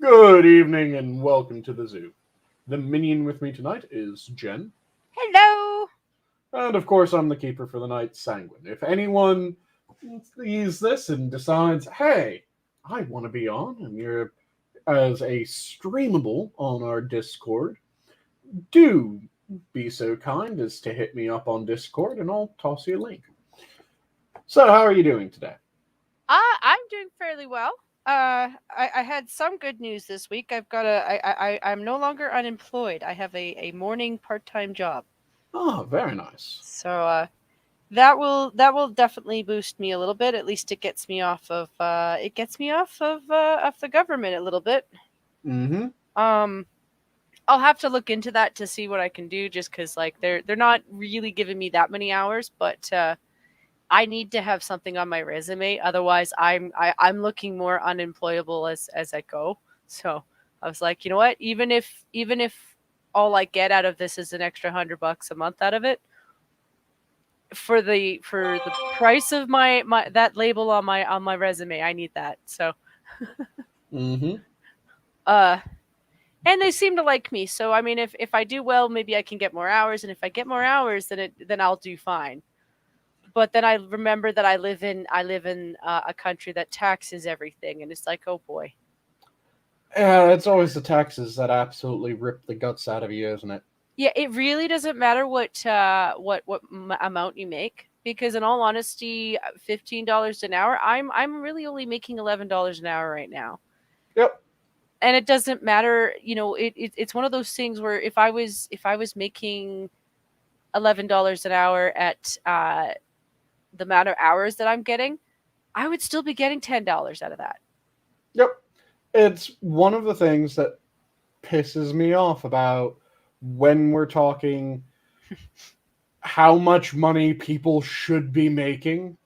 Good evening and welcome to the zoo. The minion with me tonight is Jen. Hello. And of course, I'm the keeper for the night, Sanguine. If anyone sees this and decides, hey, I want to be on, and you're as a streamable on our Discord, do be so kind as to hit me up on Discord and I'll toss you a link. So, how are you doing today? I'm doing fairly well. I had some good news this week. I'm no longer unemployed. I have a morning part-time job. Oh, very nice. So that will definitely boost me a little bit. At least it gets me off of the government a little bit. Mm-hmm. I'll have to look into that to see what I can do. Just because like they're not really giving me that many hours, but I need to have something on my resume. Otherwise, I'm looking more unemployable as I go. So I was like, you know what? Even if all I get out of this is an extra $100 a month out of it, for the price of my that label on my resume, I need that. So Mm-hmm. uh and they seem to like me. So I mean, if I do well, maybe I can get more hours, and if I get more hours, then I'll do fine. But then I remember that I live in a country that taxes everything, and it's like, oh boy. Yeah, it's always the taxes that absolutely rip the guts out of you, isn't it? Yeah, it really doesn't matter what amount you make, because in all honesty, $15 an hour, I'm really only making $11 an hour right now. Yep. And it doesn't matter, it's one of those things where if I was making $11 an hour at the amount of hours that I'm getting, I would still be getting $10 out of that. Yep. It's one of the things that pisses me off about when we're talking how much money people should be making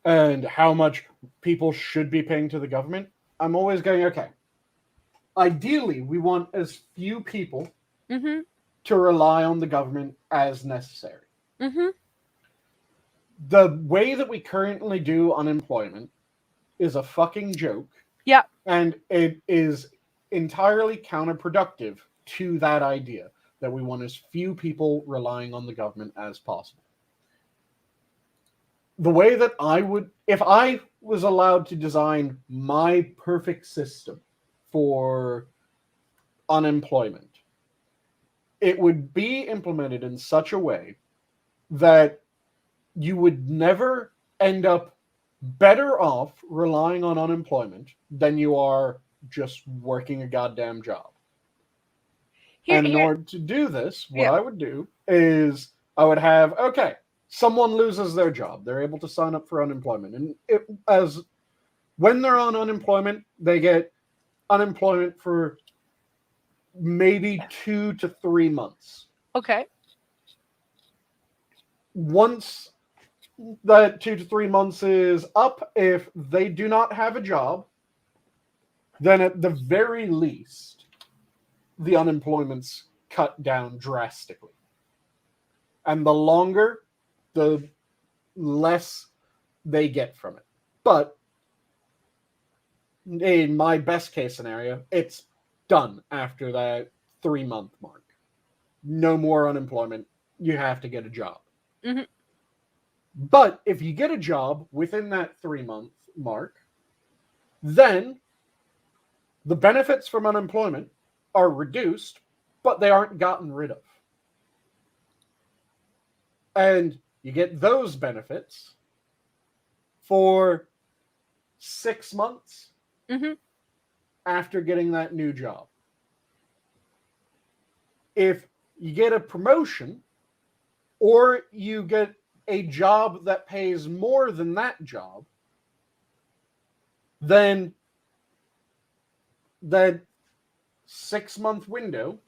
and how much people should be paying to the government. I'm always going, okay, ideally, we want as few people Mm-hmm. to rely on the government as necessary. Mm-hmm. The way that we currently do unemployment is a fucking joke. Yeah. And it is entirely counterproductive to that idea that we want as few people relying on the government as possible. The way that I would, if I was allowed to design my perfect system for unemployment, it would be implemented in such a way that you would never end up better off relying on unemployment than you are just working a goddamn job. And in order to do this, what I would do is I would have, okay, someone loses their job. They're able to sign up for unemployment. And when they're on unemployment, they get unemployment for maybe 2 to 3 months. Okay. Once that 2 to 3 months is up, if they do not have a job, then at the very least, the unemployment's cut down drastically. And the longer, the less they get from it. But in my best case scenario, it's done after that 3-month mark. No more unemployment. You have to get a job. Mm-hmm. But if you get a job within that 3-month mark, then the benefits from unemployment are reduced, but they aren't gotten rid of. And you get those benefits for 6 months Mm-hmm. after getting that new job. If you get a promotion or you get a job that pays more than that job, then that 6-month window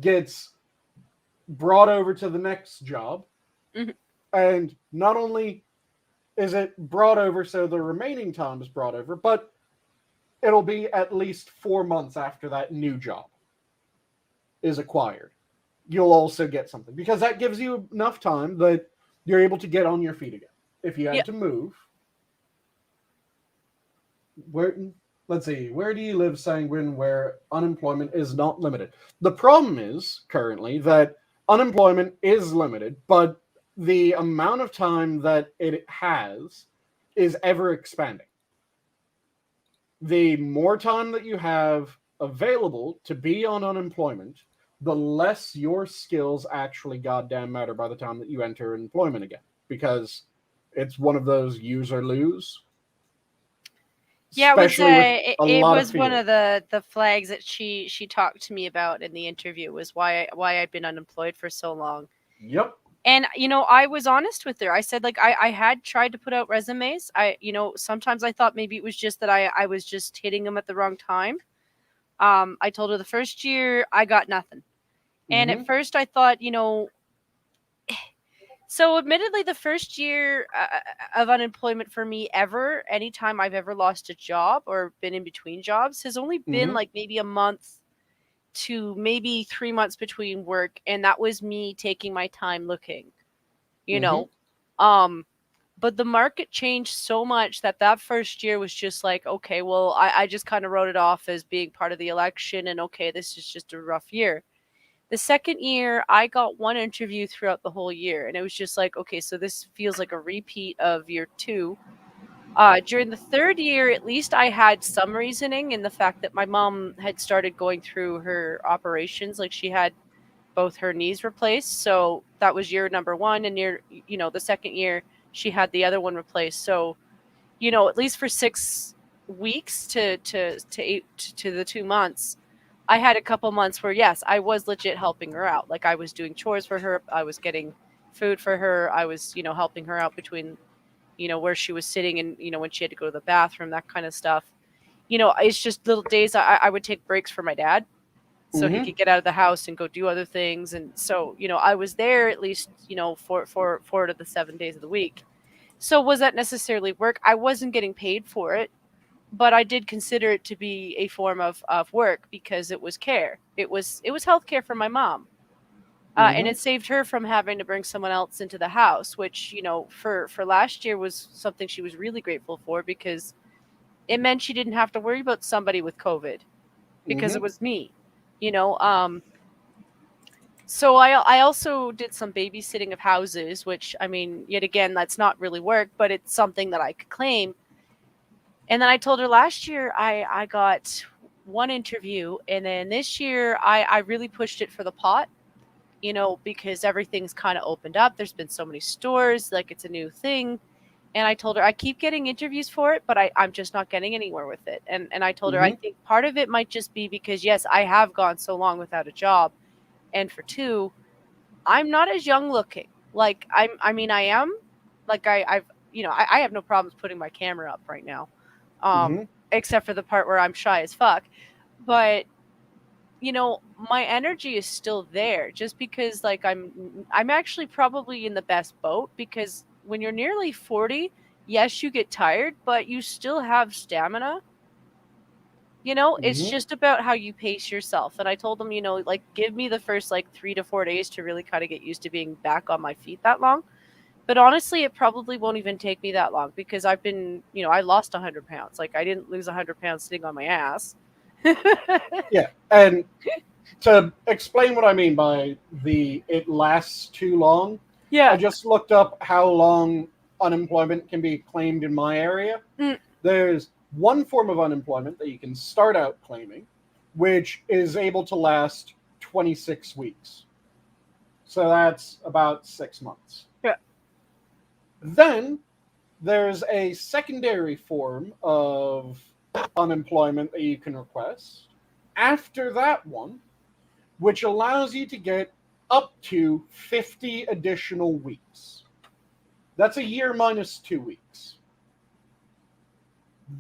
gets brought over to the next job. Mm-hmm. And not only is it brought over so the remaining time is brought over, but it'll be at least 4 months after that new job is acquired. You'll also get something, because that gives you enough time that you're able to get on your feet again. If you had to move, let's see, where do you live, Sanguine, where unemployment is not limited? The problem is currently that unemployment is limited, but the amount of time that it has is ever expanding. The more time that you have available to be on unemployment, the less your skills actually goddamn matter by the time that you enter employment again, because it's one of those use or lose. Yeah, it was Especially with a it lot of was one field. of the flags that she talked to me about in the interview, was why I've been unemployed for so long. Yep. And I was honest with her. I said, like, I had tried to put out resumes. Sometimes I thought maybe it was just that I was just hitting them at the wrong time. I told her the first year I got nothing. And at first I thought, so admittedly, the first year of unemployment for me ever, anytime I've ever lost a job or been in between jobs, has only been like maybe a month to maybe 3 months between work. And that was me taking my time looking, you know. But the market changed so much that first year was just like, okay, well, I just kind of wrote it off as being part of the election, and okay, this is just a rough year. The second year, I got one interview throughout the whole year, and it was just like, okay, so this feels like a repeat of year two. During the third year, at least I had some reasoning in the fact that my mom had started going through her operations. Like, she had both her knees replaced. So that was year number one. And the second year, she had the other one replaced. So, at least for 6 weeks to the 2 months, I had a couple months where, yes, I was legit helping her out. Like, I was doing chores for her. I was getting food for her. I was, helping her out between, where she was sitting and, when she had to go to the bathroom, that kind of stuff. It's just little days I would take breaks for my dad so he could get out of the house and go do other things. And so, I was there at least, for 4 to the 7 days of the week. So was that necessarily work? I wasn't getting paid for it, but I did consider it to be a form of work because it was care. It was healthcare for my mom. And it saved her from having to bring someone else into the house, which, for last year was something she was really grateful for, because it meant she didn't have to worry about somebody with COVID, because it was me, you know. So I also did some babysitting of houses, which, I mean, yet again, that's not really work, but it's something that I could claim. And then I told her last year I got one interview, and then this year I really pushed it for the pot, because everything's kind of opened up. There's been so many stores, like, it's a new thing. And I told her I keep getting interviews for it, but I'm just not getting anywhere with it. And I told her I think part of it might just be because, yes, I have gone so long without a job. And for two, I'm not as young looking. Like, I mean, I am. Like, I have no problems putting my camera up right now. Except for the part where I'm shy as fuck. But, my energy is still there, just because, like, I'm actually probably in the best boat, because when you're nearly 40, yes, you get tired, but you still have stamina. It's just about how you pace yourself. And I told them, like, give me the first, like, 3 to 4 days to really kind of get used to being back on my feet that long. But honestly, it probably won't even take me that long, because I've been, I lost 100 pounds. Like, I didn't lose 100 pounds sitting on my ass. Yeah, and to explain what I mean by it lasts too long, Yeah. I just looked up how long unemployment can be claimed in my area. There's one form of unemployment that you can start out claiming, which is able to last 26 weeks. So that's about 6 months. Yeah. Then there's a secondary form of unemployment that you can request after that one, which allows you to get up to 50 additional weeks. That's a year minus 2 weeks.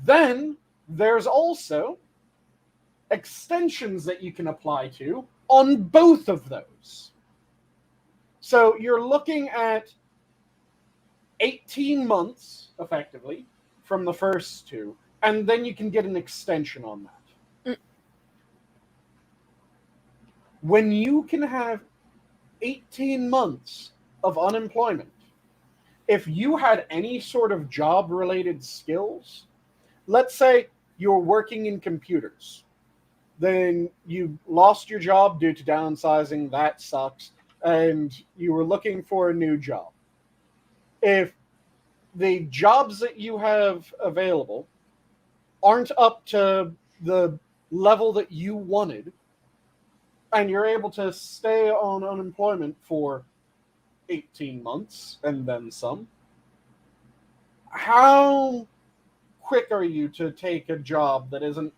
Then there's also extensions that you can apply to on both of those. So you're looking at 18 months, effectively, from the first two, and then you can get an extension on that. When you can have 18 months of unemployment, if you had any sort of job-related skills, let's say you're working in computers. Then you lost your job due to downsizing. That sucks. And you were looking for a new job. If the jobs that you have available aren't up to the level that you wanted, and you're able to stay on unemployment for 18 months and then some, how quick are you to take a job that isn't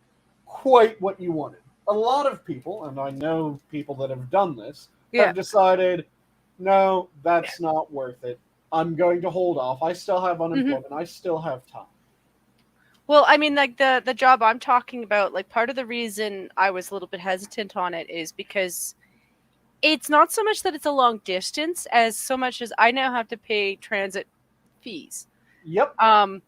quite what you wanted? A lot of people, and I know people that have done this, have decided, no, that's not worth it. I'm going to hold off. I still have unemployment. I still have time. Well, I mean, like the job I'm talking about, like part of the reason I was a little bit hesitant on it is because it's not so much that it's a long distance as so much as I now have to pay transit fees. Yep. And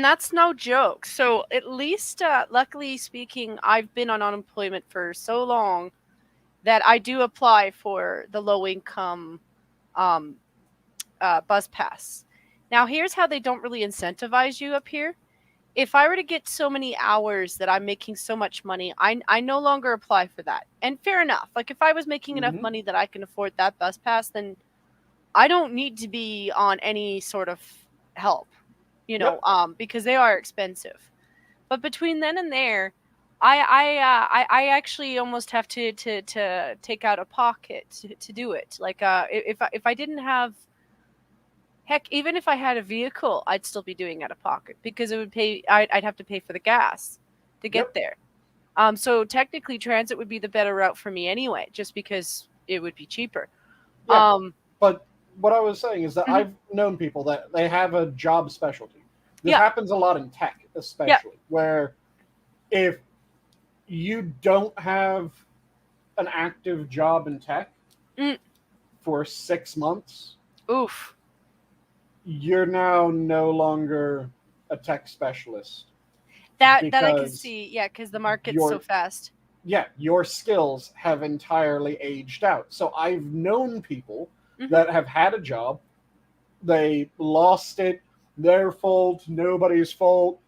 that's no joke. So at least, luckily speaking, I've been on unemployment for so long that I do apply for the low income bus pass. Now, here's how they don't really incentivize you up here. If I were to get so many hours that I'm making so much money, I no longer apply for that. And fair enough. Like if I was making enough money that I can afford that bus pass, then I don't need to be on any sort of help, because they are expensive. But between then and there, I actually almost have to take out a pocket to do it. Like if I didn't have, heck, even if I had a vehicle, I'd still be doing out of pocket because it would pay. I'd have to pay for the gas to get there. So technically, transit would be the better route for me anyway, just because it would be cheaper. Yeah, but what I was saying is that I've known people that they have a job specialty. This happens a lot in tech, especially, where if you don't have an active job in tech for 6 months, oof, you're now no longer a tech specialist. That I can see, because the market's so fast. Yeah, your skills have entirely aged out. So I've known people that have had a job, they lost it, their fault, nobody's fault,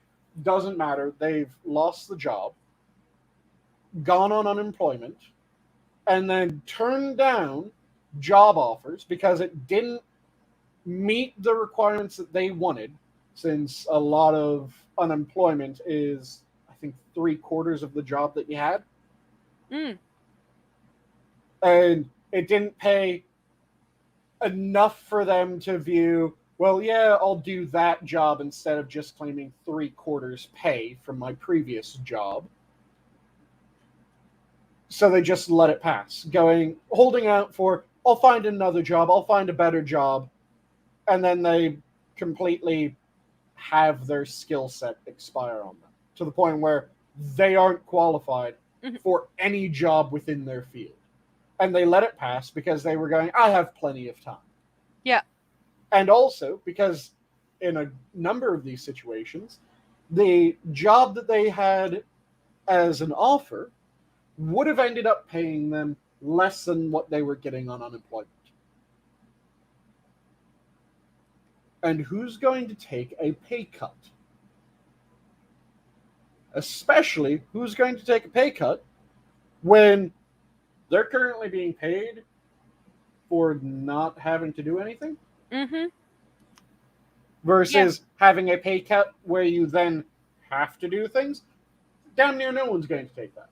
doesn't matter. They've lost the job, gone on unemployment, and then turned down job offers because it didn't meet the requirements that they wanted, since a lot of unemployment is, I think, 3/4 of the job that you had. And it didn't pay enough for them to view, well, yeah, I'll do that job instead of just claiming 3/4 pay from my previous job. So they just let it pass, holding out for, I'll find another job, I'll find a better job. And then they completely have their skill set expire on them to the point where they aren't qualified for any job within their field. And they let it pass because they were going, I have plenty of time. Yeah. And also because in a number of these situations, the job that they had as an offer would have ended up paying them less than what they were getting on unemployment. And who's going to take a pay cut? Especially, who's going to take a pay cut when they're currently being paid for not having to do anything? Versus having a pay cut where you then have to do things? Damn near no one's going to take that.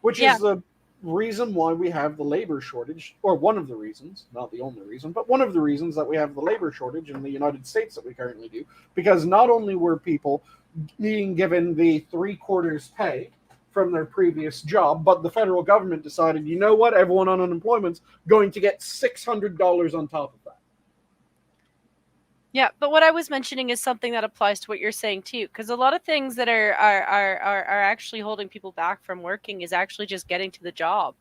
Which is the reason why we have the labor shortage, or one of the reasons, not the only reason, but one of the reasons that we have the labor shortage in the United States that we currently do, because not only were people being given the 3/4 pay from their previous job, but the federal government decided, you know what, everyone on unemployment's going to get $600 on top of that. Yeah, but what I was mentioning is something that applies to what you're saying too, because a lot of things that are actually holding people back from working is actually just getting to the job.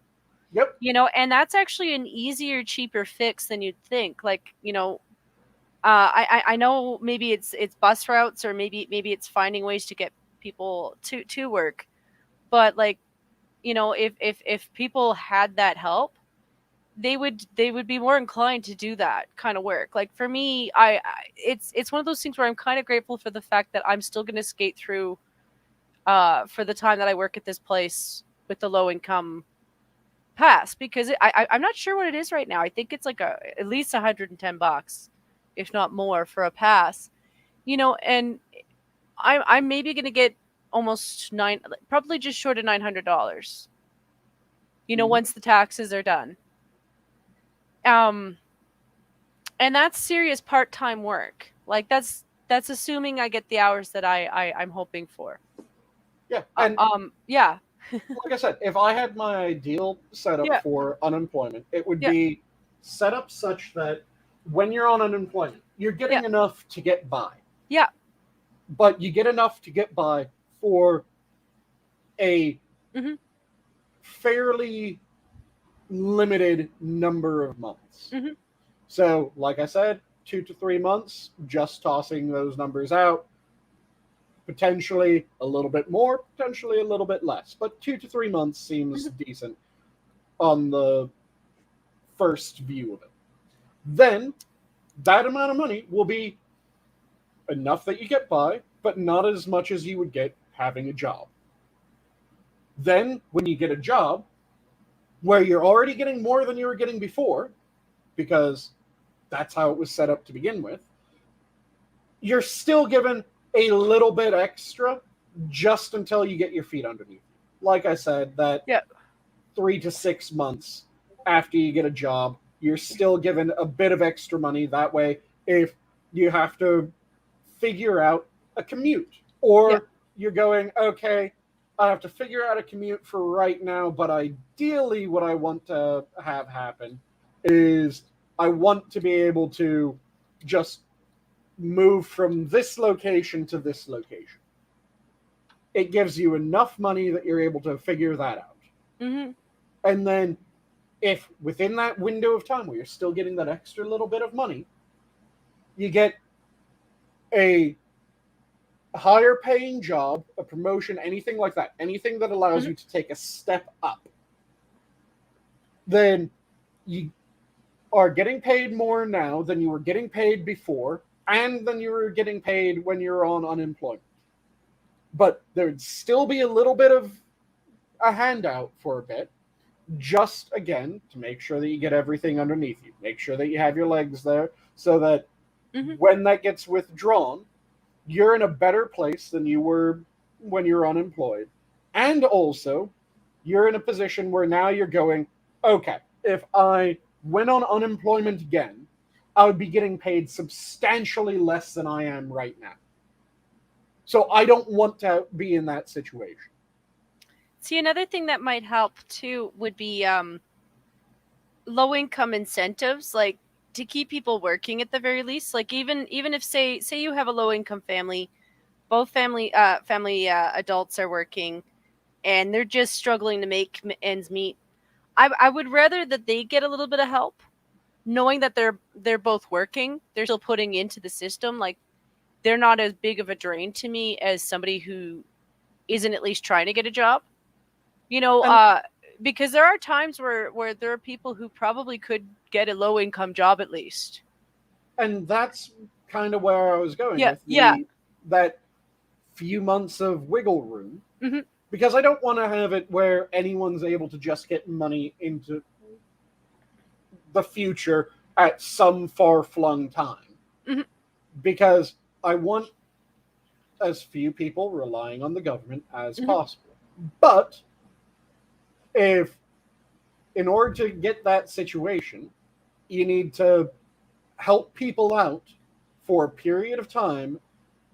Yep. And that's actually an easier, cheaper fix than you'd think. Like, I know maybe it's bus routes, or maybe it's finding ways to get people to work, but like, if people had that help, they would be more inclined to do that kind of work. Like for me, it's one of those things where I'm kind of grateful for the fact that I'm still going to skate through for the time that I work at this place with the low income pass, because I'm not sure what it is right now. I think it's like at least $110, if not more, for a pass. And I'm maybe going to get almost probably just short of $900. Once the taxes are done. And that's serious part-time work. Like that's assuming I get the hours that I'm hoping for. Yeah. And yeah. like I said, if I had my ideal setup for unemployment, it would be set up such that when you're on unemployment, you're getting enough to get by. Yeah. But you get enough to get by for a fairly limited number of months. So, like I said, 2 to 3 months, just tossing those numbers out. Potentially a little bit more, potentially a little bit less. But 2 to 3 months seems decent on the first view of it. Then, that amount of money will be enough that you get by, but not as much as you would get having a job. Then, when you get a job, where you're already getting more than you were getting before, because that's how it was set up to begin with, you're still given a little bit extra just until you get your feet underneath you. Like I said, that 3 to 6 months after you get a job, you're still given a bit of extra money. That way, if you have to figure out a commute, or you're going, okay, I have to figure out a commute for right now, but ideally what I want to have happen is I want to be able to just move from this location to this location. It gives you enough money that you're able to figure that out. And then if within that window of time where you're still getting that extra little bit of money, you get a higher paying job, a promotion, anything like that, anything that allows you to take a step up, then you are getting paid more now than you were getting paid before, and than you were getting paid when you're on unemployment. But there'd still be a little bit of a handout for a bit, just again to make sure that you get everything underneath you, make sure that you have your legs there, so that when that gets withdrawn, you're in a better place than you were when you're unemployed. And also, you're in a position where now you're going, okay, if I went on unemployment again, I would be getting paid substantially less than I am right now. So I don't want to be in that situation. See, another thing that might help too would be low-income incentives, like to keep people working at the very least. Like even if say you have a low-income family, both family adults are working, and they're just struggling to make ends meet. I would rather that they get a little bit of help, knowing that they're both working, they're still putting into the system. Like they're not as big of a drain to me as somebody who isn't at least trying to get a job. Because there are times where there are people who probably could get a low income job at least. And that's kind of where I was going with that few months of wiggle room. Because I don't want to have it where anyone's able to just get money into the future at some far-flung time. Because I want as few people relying on the government as possible. But if, in order to get that situation, you need to help people out for a period of time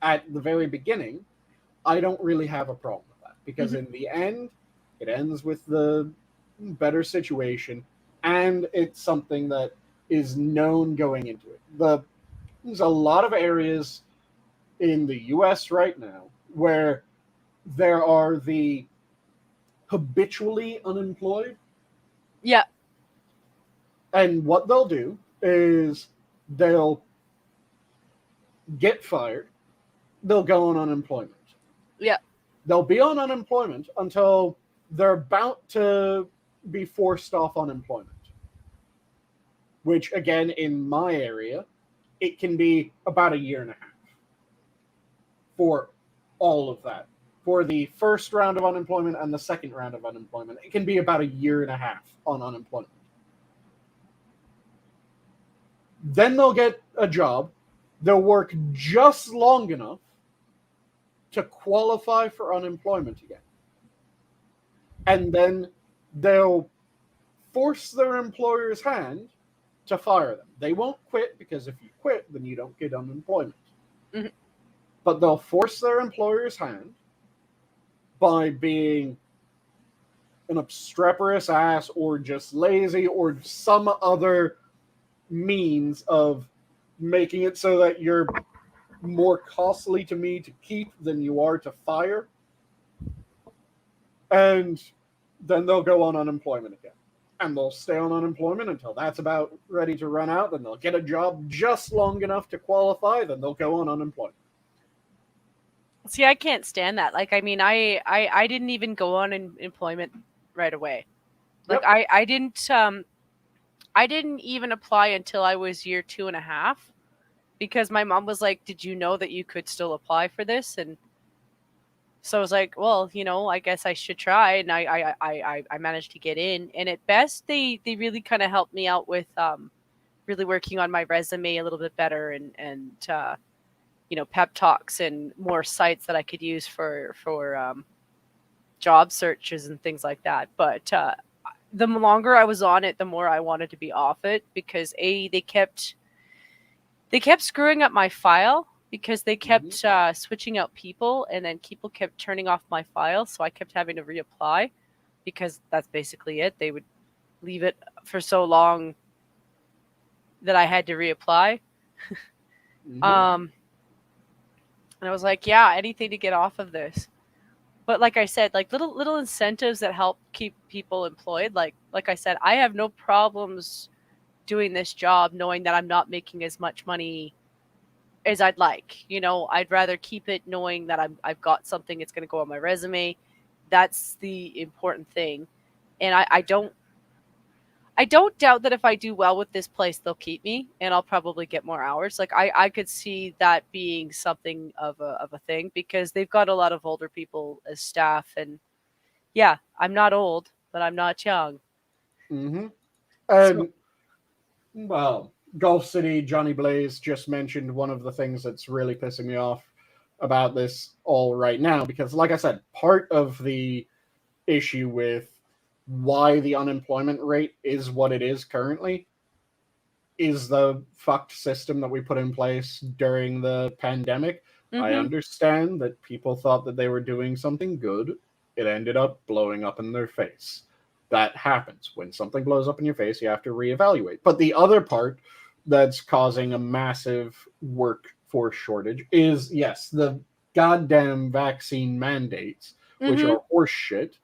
at the very beginning, I don't really have a problem with that. Because in the end, it ends with the better situation, and it's something that is known going into it. There's a lot of areas in the US right now where there are the habitually unemployed. Yeah. And what they'll do is they'll get fired, they'll go on unemployment. Yeah. They'll be on unemployment until they're about to be forced off unemployment. which again, in my area, it can be about a year and a half for all of that. For the first round of unemployment and the second round of unemployment, it can be about a year and a half on unemployment. Then they'll get a job. They'll work just long enough to qualify for unemployment again. And then they'll force their employer's hand to fire them. They won't quit, because if you quit, then you don't get unemployment. Mm-hmm. But they'll force their employer's hand by being an obstreperous ass or just lazy or some other means of making it so that you're more costly to me to keep than you are to fire. And then they'll go on unemployment again. And they'll stay on unemployment until that's about ready to run out. Then they'll get a job just long enough to qualify. Then they'll go on unemployment. See, I can't stand that. Like, I mean, I didn't even go on employment right away. Like, Yep. I didn't even apply until I was year 2.5, because my mom was like, "Did you know that you could still apply for this?" And so I was like, "Well, you know, I guess I should try." And I managed to get in. And at best, they really kind of helped me out with really working on my resume a little bit better, and you know, pep talks and more sites that I could use for job searches and things like that. But the longer I was on it, the more I wanted to be off it, because they kept screwing up my file, because they kept switching out people, and then people kept turning off my file, so I kept having to reapply, because that's basically it. They would leave it for so long that I had to reapply. And I was like, yeah, anything to get off of this. But like I said, like little incentives that help keep people employed. Like I said, I have no problems doing this job knowing that I'm not making as much money as I'd like. You know, I'd rather keep it knowing that I've got something that's going to go on my resume. That's the important thing. And I don't doubt that if I do well with this place, they'll keep me, and I'll probably get more hours. Like I could see that being something of a thing, because they've got a lot of older people as staff. And yeah, I'm not old, but I'm not young. And So, well, Gulf City, Johnny Blaze just mentioned one of the things that's really pissing me off about this all right now, because like I said, part of the issue with why the unemployment rate is what it is currently is the fucked system that we put in place during the pandemic. I understand that people thought that they were doing something good. It ended up blowing up in their face. That happens. When something blows up in your face, you have to reevaluate. But the other part that's causing a massive workforce shortage is, yes, the goddamn vaccine mandates, which are horseshit.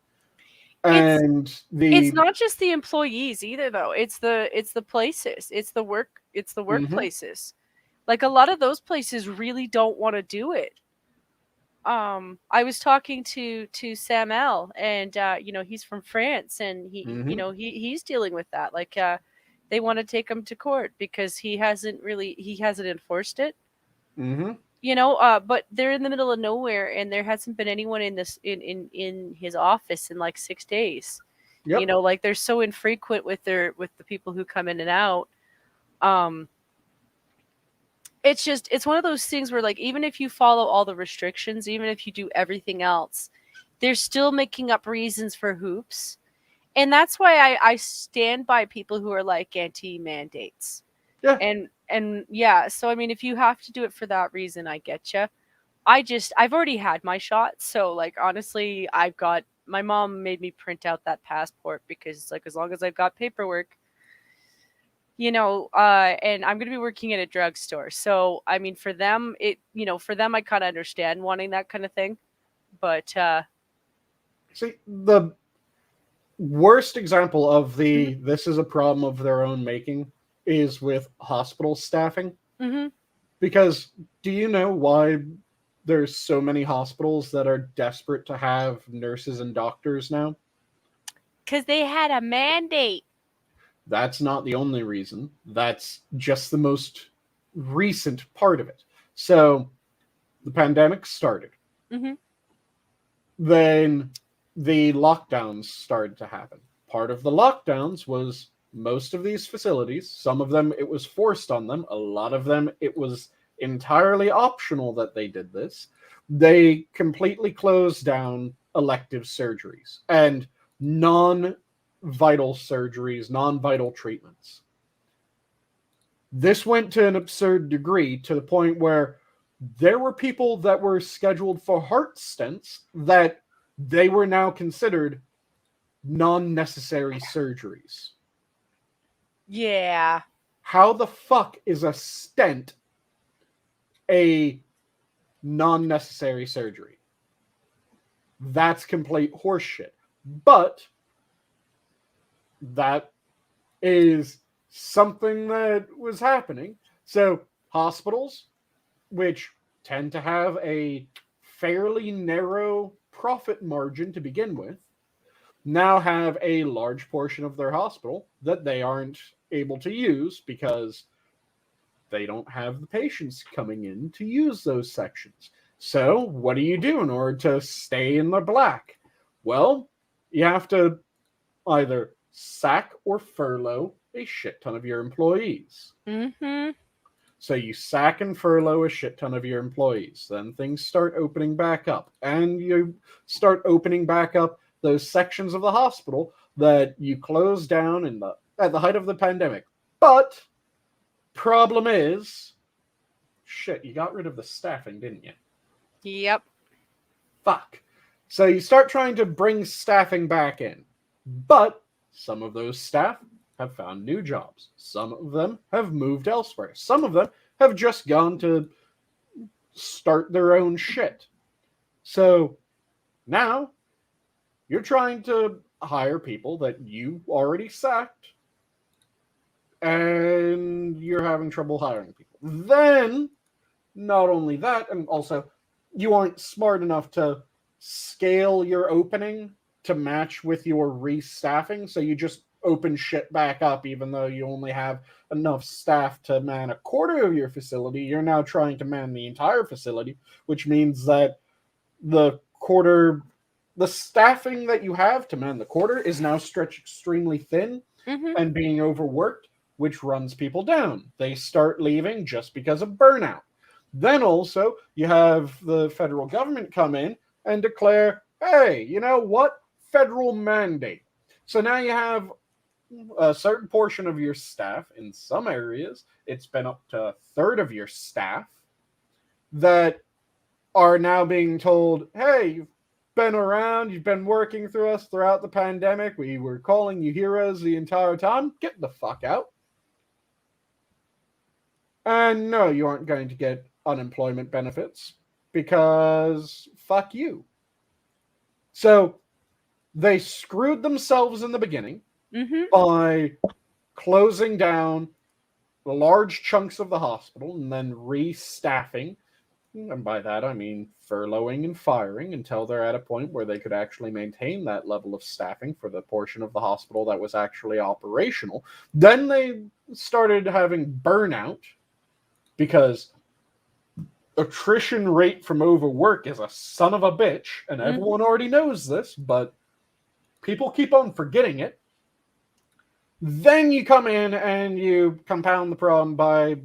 And it's not just the employees either, though. It's the places. It's the workplaces. Like, a lot of those places really don't want to do it. I was talking to Sam L, and you know, he's from France, and you know, he's dealing with that. Like, they want to take him to court because he hasn't enforced it. You know, but they're in the middle of nowhere, and there hasn't been anyone in his office in like 6 days. You know, like, they're so infrequent with the people who come in and out. It's one of those things where, like, even if you follow all the restrictions, even if you do everything else, they're still making up reasons for hoops. And that's why I stand by people who are like anti-mandates. Yeah. And yeah, so I mean, if you have to do it for that reason, I get you. I've already had my shot, so, like, honestly, my mom made me print out that passport, because, like, as long as I've got paperwork, you know, and I'm going to be working at a drugstore. So, I mean, for them, I kind of understand wanting that kind of thing. But see, the worst example of this is a problem of their own making is with hospital staffing. Because do you know why there's so many hospitals that are desperate to have nurses and doctors now? Because they had a mandate. That's not the only reason. That's just the most recent part of it. So the pandemic started. Mm-hmm. Then the lockdowns started to happen. Part of the lockdowns was most of these facilities, some of them it was forced on them, a lot of them it was entirely optional that they did this. They completely closed down elective surgeries and non vital surgeries, non vital treatments. This went to an absurd degree to the point where there were people that were scheduled for heart stents that they were now considered non-necessary surgeries. Yeah. How the fuck is a stent a non-necessary surgery? That's complete horseshit. But that is something that was happening. So hospitals, which tend to have a fairly narrow profit margin to begin with, now have a large portion of their hospital that they aren't able to use because they don't have the patients coming in to use those sections. So, what do you do in order to stay in the black? Well, you have to either sack or furlough a shit ton of your employees. Mm-hmm. So you sack and furlough a shit ton of your employees. Then things start opening back up. And you start opening back up those sections of the hospital that you closed down at the height of the pandemic. But problem is, shit, you got rid of the staffing, didn't you? Yep. Fuck. So you start trying to bring staffing back in. But some of those staff have found new jobs. Some of them have moved elsewhere. Some of them have just gone to start their own shit. So now you're trying to hire people that you already sacked, and you're having trouble hiring people. Then, not only that, and also you aren't smart enough to scale your opening to match with your restaffing, so you just open shit back up even though you only have enough staff to man a quarter of your facility. You're now trying to man the entire facility, which means that the staffing that you have to man the quarter is now stretched extremely thin and being overworked, which runs people down. They start leaving just because of burnout. Then also you have the federal government come in and declare, hey, you know what? Federal mandate. So now you have a certain portion of your staff. In some areas, it's been up to a third of your staff that are now being told, hey, you've been around, you've been working through us throughout the pandemic. We were calling you heroes the entire time. Get the fuck out. And no, you aren't going to get unemployment benefits because fuck you. So they screwed themselves in the beginning by closing down large chunks of the hospital and then restaffing. And by that, I mean furloughing and firing until they're at a point where they could actually maintain that level of staffing for the portion of the hospital that was actually operational. Then they started having burnout because attrition rate from overwork is a son of a bitch, and everyone already knows this, but people keep on forgetting it. Then you come in and you compound the problem by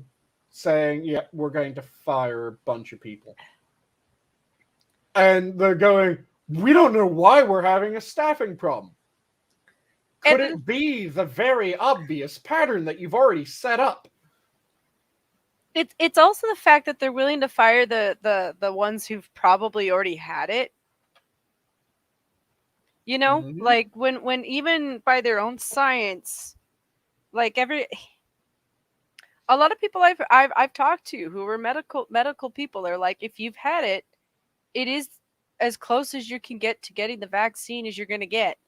saying, yeah, we're going to fire a bunch of people. And they're going, we don't know why we're having a staffing problem. Could it be the very obvious pattern that you've already set up? It's also the fact that they're willing to fire the ones who've probably already had it. You know, like when even by their own science, like a lot of people I've talked to who were medical people are like, if you've had it, it is as close as you can get to getting the vaccine as you're going to get,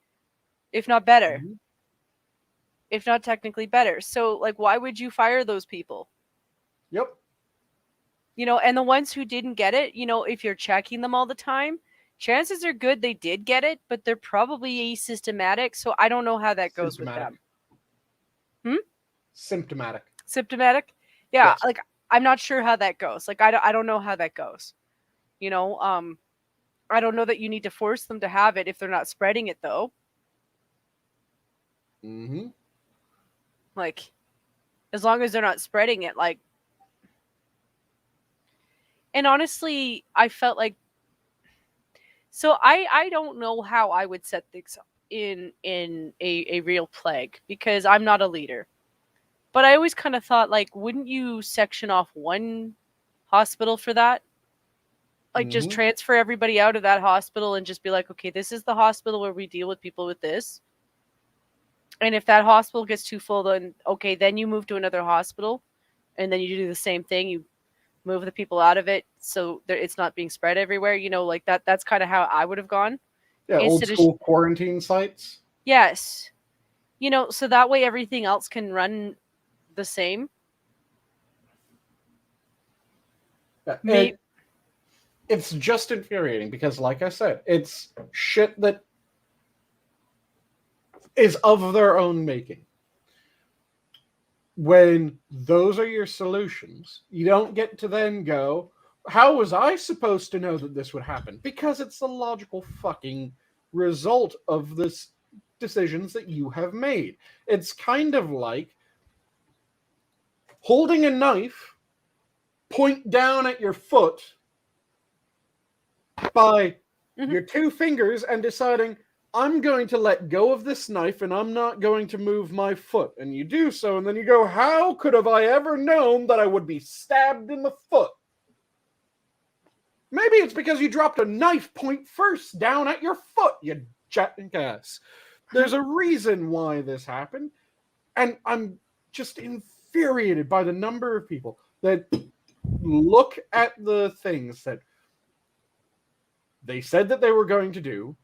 if not better, if not technically better. So like, why would you fire those people? Yep. You know, and the ones who didn't get it, you know, if you're checking them all the time, chances are good they did get it, but they're probably asymptomatic. So I don't know how that goes with them. Hmm? Symptomatic. Symptomatic? Yeah, Yes. like I'm not sure how that goes. Like I don't know how that goes. You know, I don't know that you need to force them to have it if they're not spreading it though. Mm-hmm. Like as long as they're not spreading it, like. And honestly, I felt like so I don't know how I would set things up in a real plague because I'm not a leader. But I always kind of thought like wouldn't you section off one hospital for that? Like just Mm-hmm. transfer everybody out of that hospital and just be like, okay, this is the hospital where we deal with people with this. And if that hospital gets too full, then okay, then you move to another hospital, and then you do the same thing. You move the people out of it so it's not being spread everywhere. You know, like that. That's kind of how I would have gone. Yeah, old Instead of school quarantine sites. yes, you know, so that way everything else can run the same. Yeah, Maybe. it's just infuriating because, like I said, it's shit that is of their own making. When those are your solutions, you don't get to then go, how was I supposed to know that this would happen? Because it's the logical fucking result of this decisions that you have made. It's kind of like holding a knife point down at your foot by your two fingers and deciding, I'm going to let go of this knife and I'm not going to move my foot. And you do so, and then you go, how could have I ever known that I would be stabbed in the foot? Maybe it's because you dropped a knife point first down at your foot, you jackass. There's a reason why this happened. And I'm just infuriated by the number of people that look at the things that they said that they were going to do,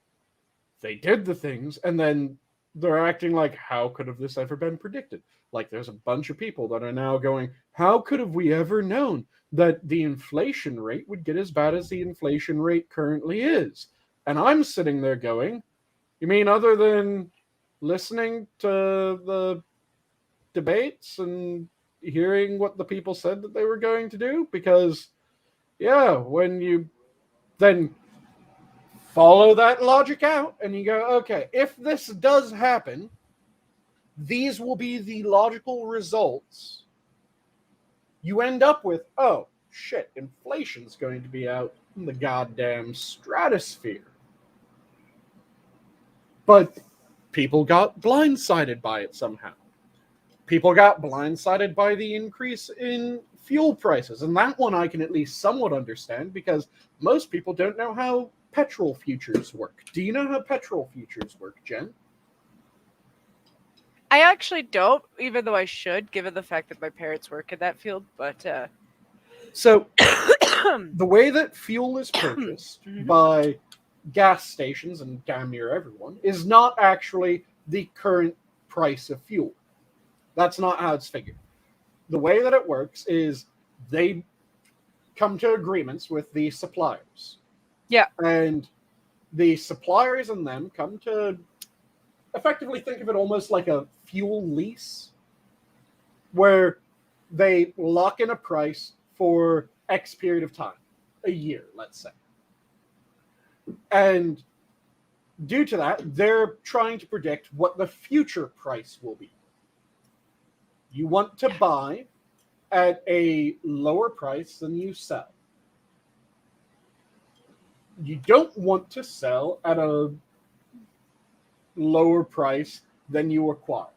they did the things, and then they're acting like, how could have this ever been predicted? Like there's a bunch of people that are now going, how could have we ever known that the inflation rate would get as bad as the inflation rate currently is? And I'm sitting there going, you mean other than listening to the debates and hearing what the people said that they were going to do? Because, yeah, when you then follow that logic out and you go, okay, if this does happen, these will be the logical results. You end up with, oh shit, inflation's going to be out in the goddamn stratosphere. But people got blindsided by it somehow. People got blindsided by the increase in fuel prices. And that one I can at least somewhat understand because most people don't know how petrol futures work. Do you know how petrol futures work, Jen? I actually don't, even though I should, given the fact that my parents work in that field. But so the way that fuel is purchased by gas stations and damn near everyone is not actually the current price of fuel. That's not how it's figured. The way that it works is they come to agreements with the suppliers. Yeah. And the suppliers and them come to effectively think of it almost like a fuel lease, where they lock in a price for X period of time, a year, let's say. And due to that, they're trying to predict what the future price will be. You want to buy at a lower price than you sell. You don't want to sell at a lower price than you acquire.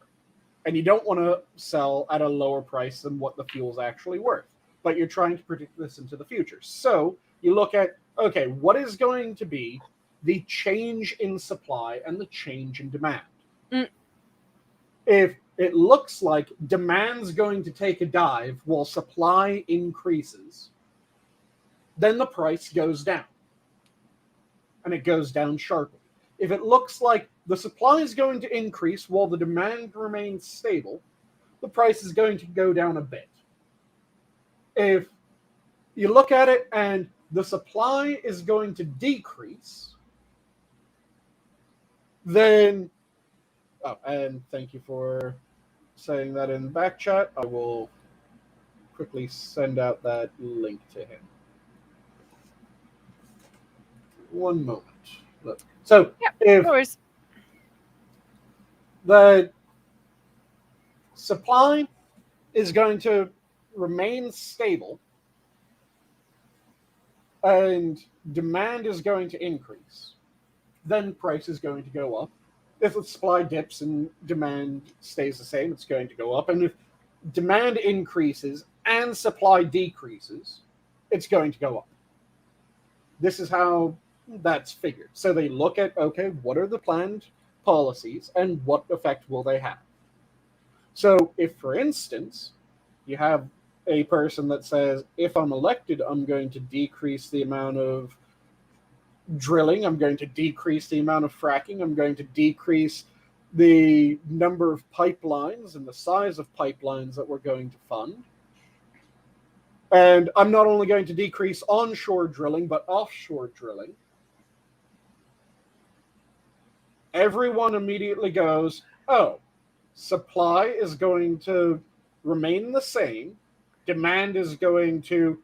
And you don't want to sell at a lower price than what the fuel's actually worth. But you're trying to predict this into the future. So you look at, okay, what is going to be the change in supply and the change in demand? If it looks like demand's going to take a dive while supply increases, then the price goes down. And it goes down sharply. If it looks like the supply is going to increase while the demand remains stable, the price is going to go down a bit. If you look at it and the supply is going to decrease, then... Oh, and thank you for saying that in back chat. I will quickly send out that link to him. One moment. Look. So Yeah, if no worries. the supply is going to remain stable and demand is going to increase, then price is going to go up. If the supply dips and demand stays the same, it's going to go up. And if demand increases and supply decreases, it's going to go up. This is how that's figured. So they look at, okay, what are the planned policies and what effect will they have? So if, for instance, you have a person that says, if I'm elected, I'm going to decrease the amount of drilling, I'm going to decrease the amount of fracking, I'm going to decrease the number of pipelines and the size of pipelines that we're going to fund. And I'm not only going to decrease onshore drilling, but offshore drilling. Everyone immediately goes, oh, supply is going to remain the same, demand is going to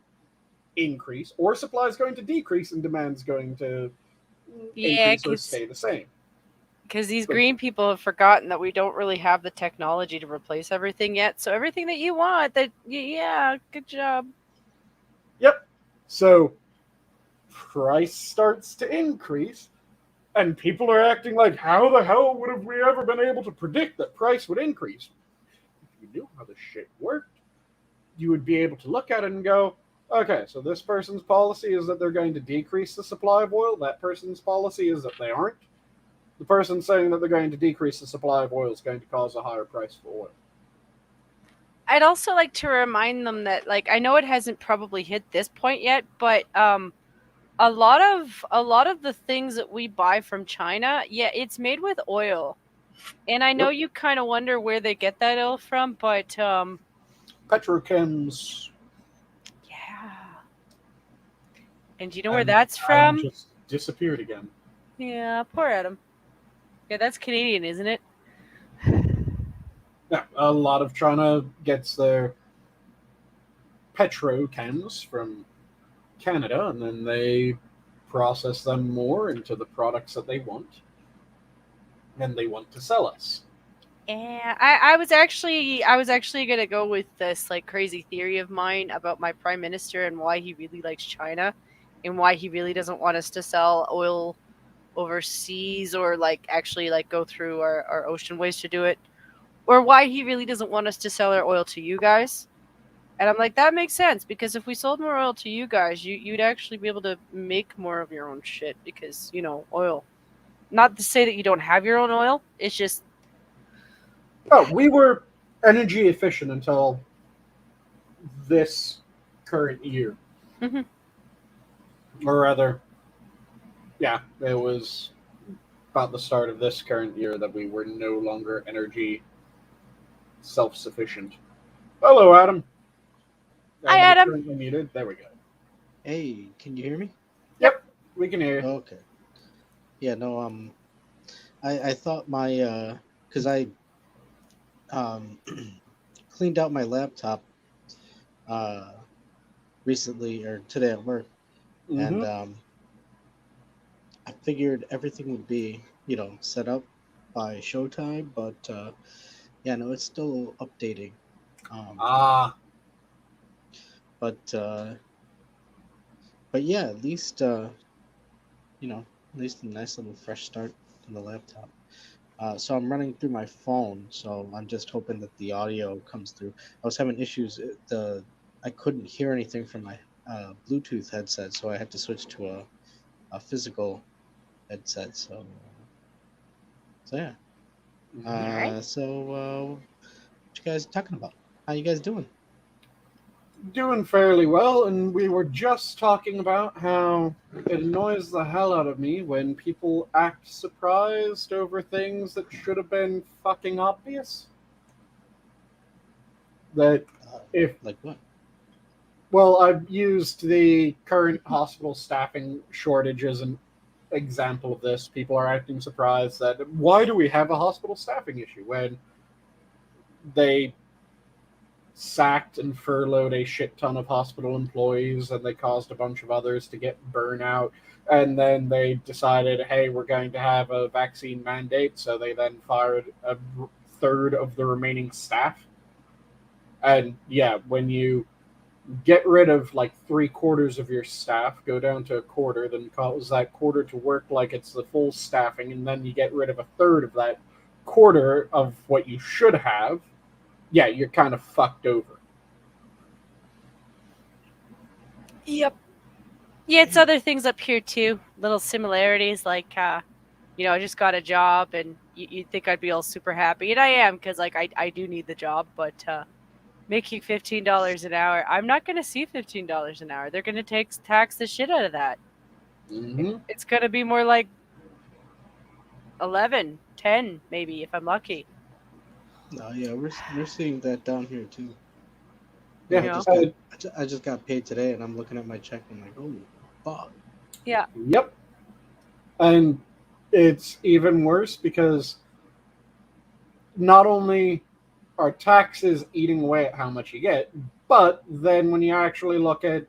increase, or supply is going to decrease and demand is going to increase or stay the same. Because these green people have forgotten that we don't really have the technology to replace everything yet. So everything that you want, yeah, good job. Yep. So price starts to increase, and people are acting like, how the hell would have we ever been able to predict that price would increase? If you knew how this shit worked, you would be able to look at it and go, okay, so this person's policy is that they're going to decrease the supply of oil. That person's policy is that they aren't. The person saying that they're going to decrease the supply of oil is going to cause a higher price for oil. I'd also like to remind them that, like, I know it hasn't probably hit this point yet, but a lot of the things that we buy from China, yeah, it's made with oil. And I know you kind of wonder where they get that oil from, but petrochems. Yeah. And do you know where that's from? Just disappeared again. Yeah, poor Adam. Yeah, that's Canadian, isn't it? Yeah, a lot of China gets their petrochems from Canada, and then they process them more into the products that they want, and they want to sell us. Yeah, I was actually gonna go with this like crazy theory of mine about my prime minister and why he really likes China, and why he really doesn't want us to sell oil overseas or like actually like go through our ocean ways to do it, or why he really doesn't want us to sell our oil to you guys. And I'm like, that makes sense, because if we sold more oil to you guys, you'd actually be able to make more of your own shit, because, you know, oil. Not to say that you don't have your own oil, it's just... Oh, we were energy efficient until this current year. Mm-hmm. Or rather, yeah, it was about the start of this current year that we were no longer energy self-sufficient. Hello, Adam. Hi, Adam. Currently muted. There we go. Hey, can you hear me? Yep, we can hear you. Okay. Yeah, no, I thought my, because I cleaned out my laptop recently, or today at work, and I figured everything would be, you know, set up by showtime, but yeah, no, it's still updating. But yeah, at least you know, at least a nice little fresh start on the laptop. So I'm running through my phone, so I'm just hoping that the audio comes through. I was having issues. I couldn't hear anything from my Bluetooth headset, so I had to switch to a physical headset. So yeah. Right. So what you guys talking about? How you guys doing? Doing fairly well, and we were just talking about how it annoys the hell out of me when people act surprised over things that should have been fucking obvious. That if... Like what? Well, I've used the current hospital staffing shortage as an example of this. People are acting surprised that, why do we have a hospital staffing issue when they sacked and furloughed a shit ton of hospital employees, and they caused a bunch of others to get burnout. And then they decided, hey, we're going to have a vaccine mandate, so they then fired a third of the remaining staff. And yeah, when you get rid of like 3/4 of your staff, go down to a quarter, then cause that quarter to work like it's the full staffing, and then you get rid of a third of that quarter of what you should have, yeah, you're kind of fucked over. Yep. Yeah, it's other things up here too. Little similarities, like I just got a job, and you'd think I'd be all super happy, and I am, because like I do need the job, but making $15 an hour, I'm not going to see $15 an hour. They're going to tax the shit out of that. Mm-hmm. It's going to be more like 11, 10 maybe if I'm lucky. No, yeah, we're seeing that down here too. Yeah, I just got paid today, and I'm looking at my check, and I'm like, holy fuck. Yeah. Yep. And it's even worse because not only are taxes eating away at how much you get, but then when you actually look at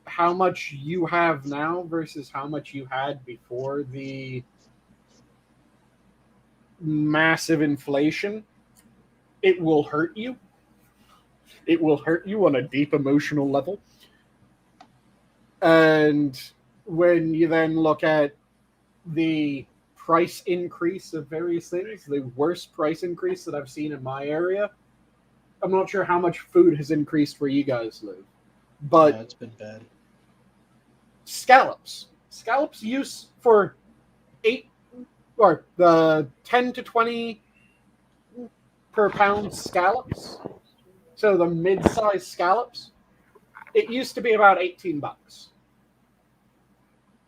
how much you have now versus how much you had before the massive inflation, it will hurt you. It will hurt you on a deep emotional level. And when you then look at the price increase of various things, the worst price increase that I've seen in my area, I'm not sure how much food has increased where you guys live, but yeah, it's been bad. Scallops use for 8 or the 10 to 20 per pound scallops. So the mid-sized scallops, it used to be about $18.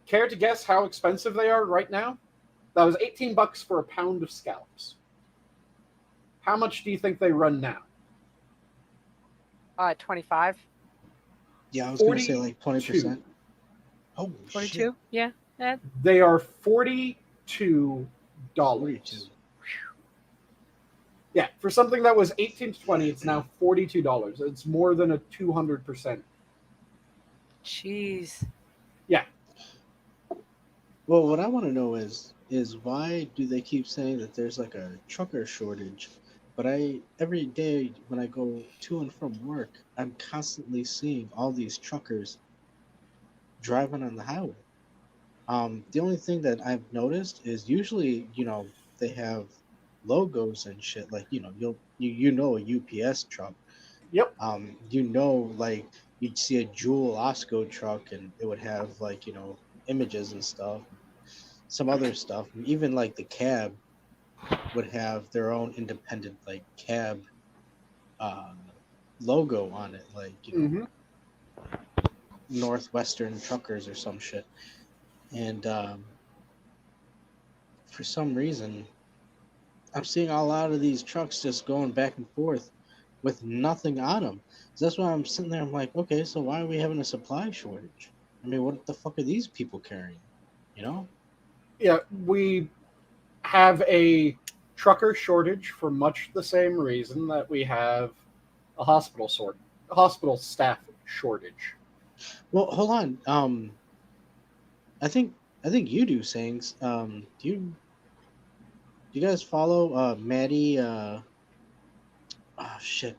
Care to guess how expensive they are right now? That was $18 for a pound of scallops. How much do you think they run now? 25. Yeah, I was going to say like 20%. Oh, 22? shit. Yeah. They are $42. Yeah, for something that was 18 to 20, it's now $42. It's more than a 200%. Jeez. Yeah. Well, what I want to know is why do they keep saying that there's like a trucker shortage? But every day when I go to and from work, I'm constantly seeing all these truckers driving on the highway. The only thing that I've noticed is usually, they have logos and shit. Like, you know a UPS truck. Yep. Like you'd see a Jewel Osco truck, and it would have like, images and stuff, some other stuff, and even like the cab would have their own independent like cab logo on it, like Northwestern Truckers or some shit. And for some reason, I'm seeing a lot of these trucks just going back and forth with nothing on them. So that's why I'm sitting there. I'm like, okay, so why are we having a supply shortage? I mean, what the fuck are these people carrying? Yeah, we have a trucker shortage for much the same reason that we have a hospital staff shortage. Well, hold on. I think you do, Sayings. Do you guys follow Maddie? Oh shit.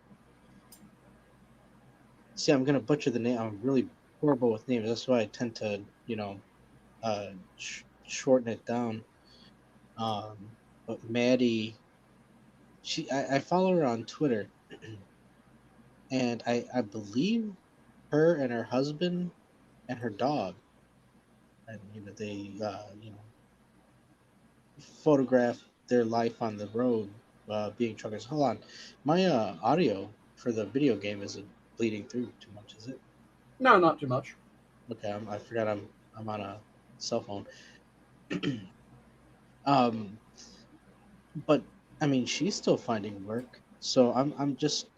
See, I'm gonna butcher the name. I'm really horrible with names. That's why I tend to, shorten it down. But Maddie, I follow her on Twitter, and I believe her and her husband and her dog, and they photograph their life on the road, being truckers. Hold on, my audio for the video game isn't bleeding through too much, is it? No, not too much. Okay, I forgot I'm on a cell phone. um, but I mean, she's still finding work, so I'm just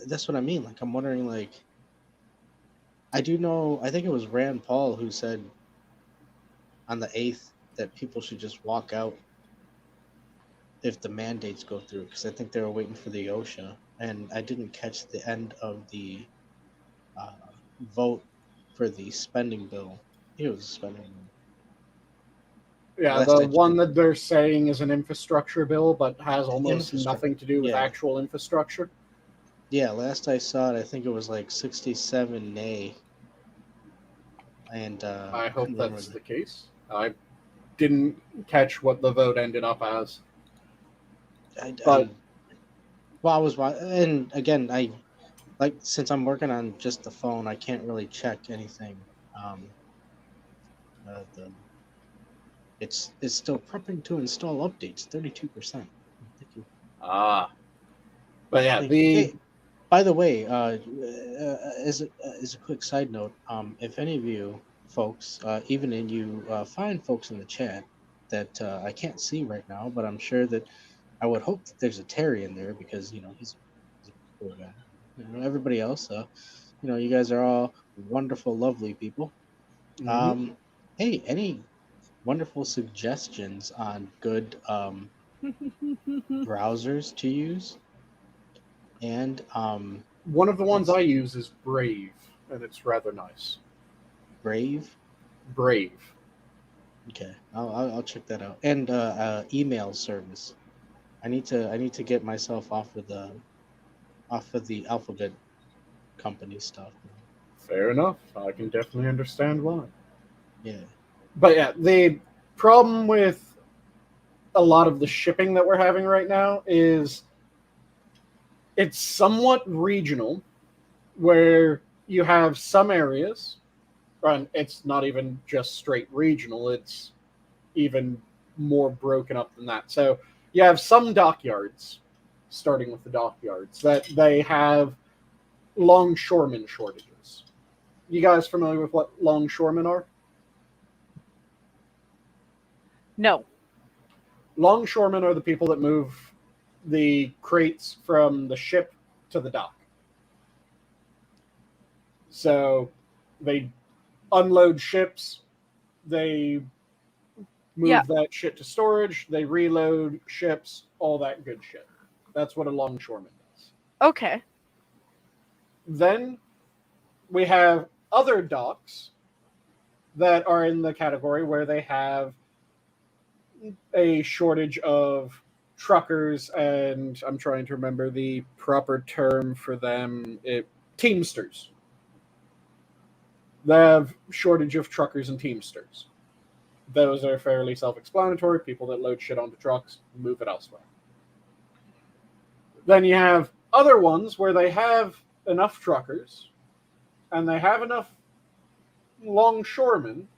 that's what I mean. Like, I'm wondering, like, I do know. I think it was Rand Paul who said on the 8th that people should just walk out if the mandates go through, because I think they were waiting for the OSHA, and I didn't catch the end of the uh, vote for the spending bill. It was a spending bill. Yeah, Last the I one checked, that they're saying is an infrastructure bill, but has almost infrastructure. nothing to do with Yeah, actual infrastructure. yeah. Last I saw it, I think it was like 67 nay, and I I couldn't hope remember that's the case. I didn't catch what the vote ended up as, but well, I was and again, I like since I'm working on just the phone, I can't really check anything. Um, the it's still prepping to install updates, 32%. Thank you. ah, but yeah, Thank you. the Hey, by the way, as a quick side note, if any of you folks, even in you fine folks in the chat that I can't see right now, but I'm sure that I would hope that there's a Terry in there because he's a cool guy. You know, everybody else, you guys are all wonderful, lovely people. mhm. Um, hey, any wonderful suggestions on good browsers to use? And One of the ones let's I see, use is Brave, and it's rather nice. Brave. Brave. Okay, I'll check that out. And email service. I need to get myself off of the alphabet company stuff. Fair enough. I can definitely understand why. Yeah. But yeah, the problem with a lot of the shipping that we're having right now is it's somewhat regional, where you have some areas, and it's not even just straight regional, it's even more broken up than that. So you have some dockyards, starting with the dockyards, that they have longshoremen shortages. You guys familiar with what longshoremen are? No. Longshoremen are the people that move the crates from the ship to the dock. So they unload ships, they Yeah. move that shit to storage, they reload ships, all that good shit. That's what a longshoreman does. Okay. Then we have other docks that are in the category where they have a shortage of truckers, and I'm trying to remember the proper term for them. Teamsters. They have shortage of truckers and teamsters. Those are fairly self-explanatory. People that load shit onto trucks, move it elsewhere. Then you have other ones where they have enough truckers and they have enough longshoremen,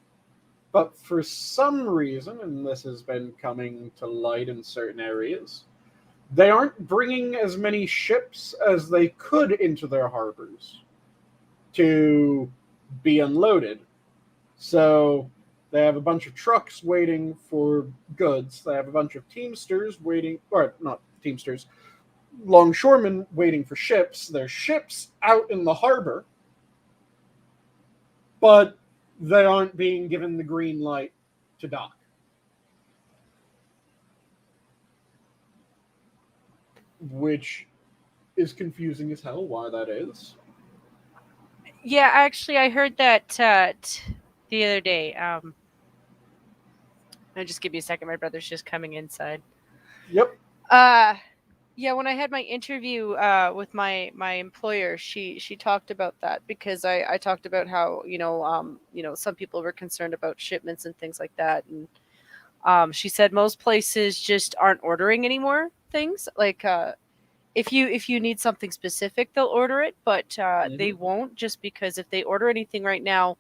but for some reason, and this has been coming to light in certain areas, they aren't bringing as many ships as they could into their harbors to be unloaded. So they have a bunch of trucks waiting for goods. They have a bunch of teamsters waiting, or not teamsters, longshoremen waiting for ships. There's ships out in the harbor, but they aren't being given the green light to dock. Which is confusing as hell why that is. Yeah, actually, I heard that the other day. Just give me a second. My brother's just coming inside. Yep. Yeah, when I had my interview with my employer, she talked about that because I talked about how some people were concerned about shipments and things like that, and she said most places just aren't ordering any more things. Like if you need something specific, they'll order it, but they won't, just because if they order anything right now,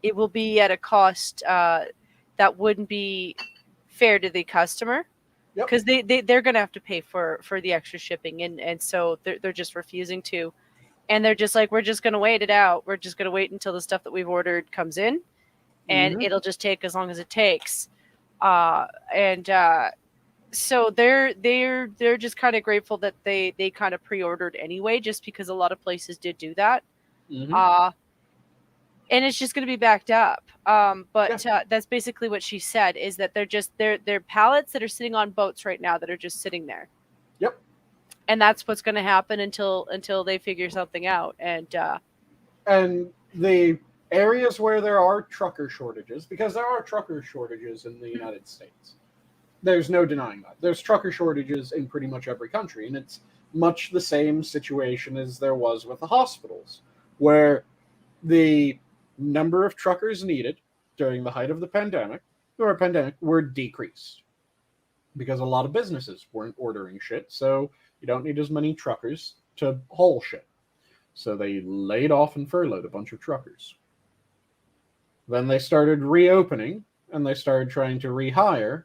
it will be at a cost that wouldn't be fair to the customer. Yep. Because they're going to have to pay for the extra shipping, and so they're just refusing to, and they're just like, we're just going to wait it out, we're just going to wait until the stuff that we've ordered comes in, and it'll just take as long as it takes, and so they're just kind of grateful that they kind of pre-ordered anyway, just because a lot of places did do that. Mm-hmm. and it's just going to be backed up. But that's basically what she said, is that they're pallets that are sitting on boats right now that are just sitting there. Yep. And that's what's going to happen until they figure something out. And the areas where there are trucker shortages, because there are trucker shortages in the United States. There's no denying that. There's trucker shortages in pretty much every country, and it's much the same situation as there was with the hospitals, where the number of truckers needed during the height of the pandemic were decreased because a lot of businesses weren't ordering shit, so you don't need as many truckers to haul shit. So they laid off and furloughed a bunch of truckers. Then they started reopening, and they started trying to rehire,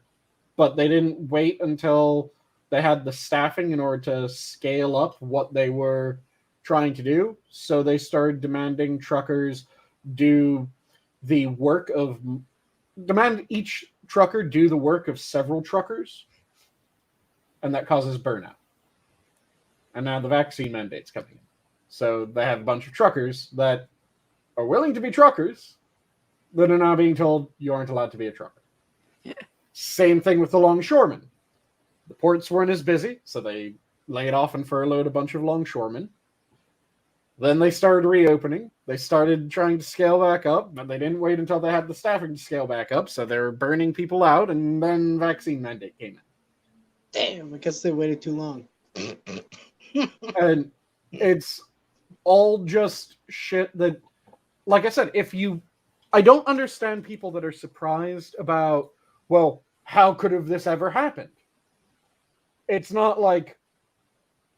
but they didn't wait until they had the staffing in order to scale up what they were trying to do. So they started demanding truckers demand each trucker do the work of several truckers, and that causes burnout. And now the vaccine mandate's coming in. So they have a bunch of truckers that are willing to be truckers that are now being told you aren't allowed to be a trucker. Yeah. Same thing with the longshoremen. The ports weren't as busy, so they laid off and furloughed a bunch of longshoremen. Then they started reopening. They started trying to scale back up, but they didn't wait until they had the staffing to scale back up, so they were burning people out, and then vaccine mandate came in. Damn, I guess they waited too long. And it's all just shit that, like I said, I don't understand people that are surprised about, well, how could have this ever happened? It's not like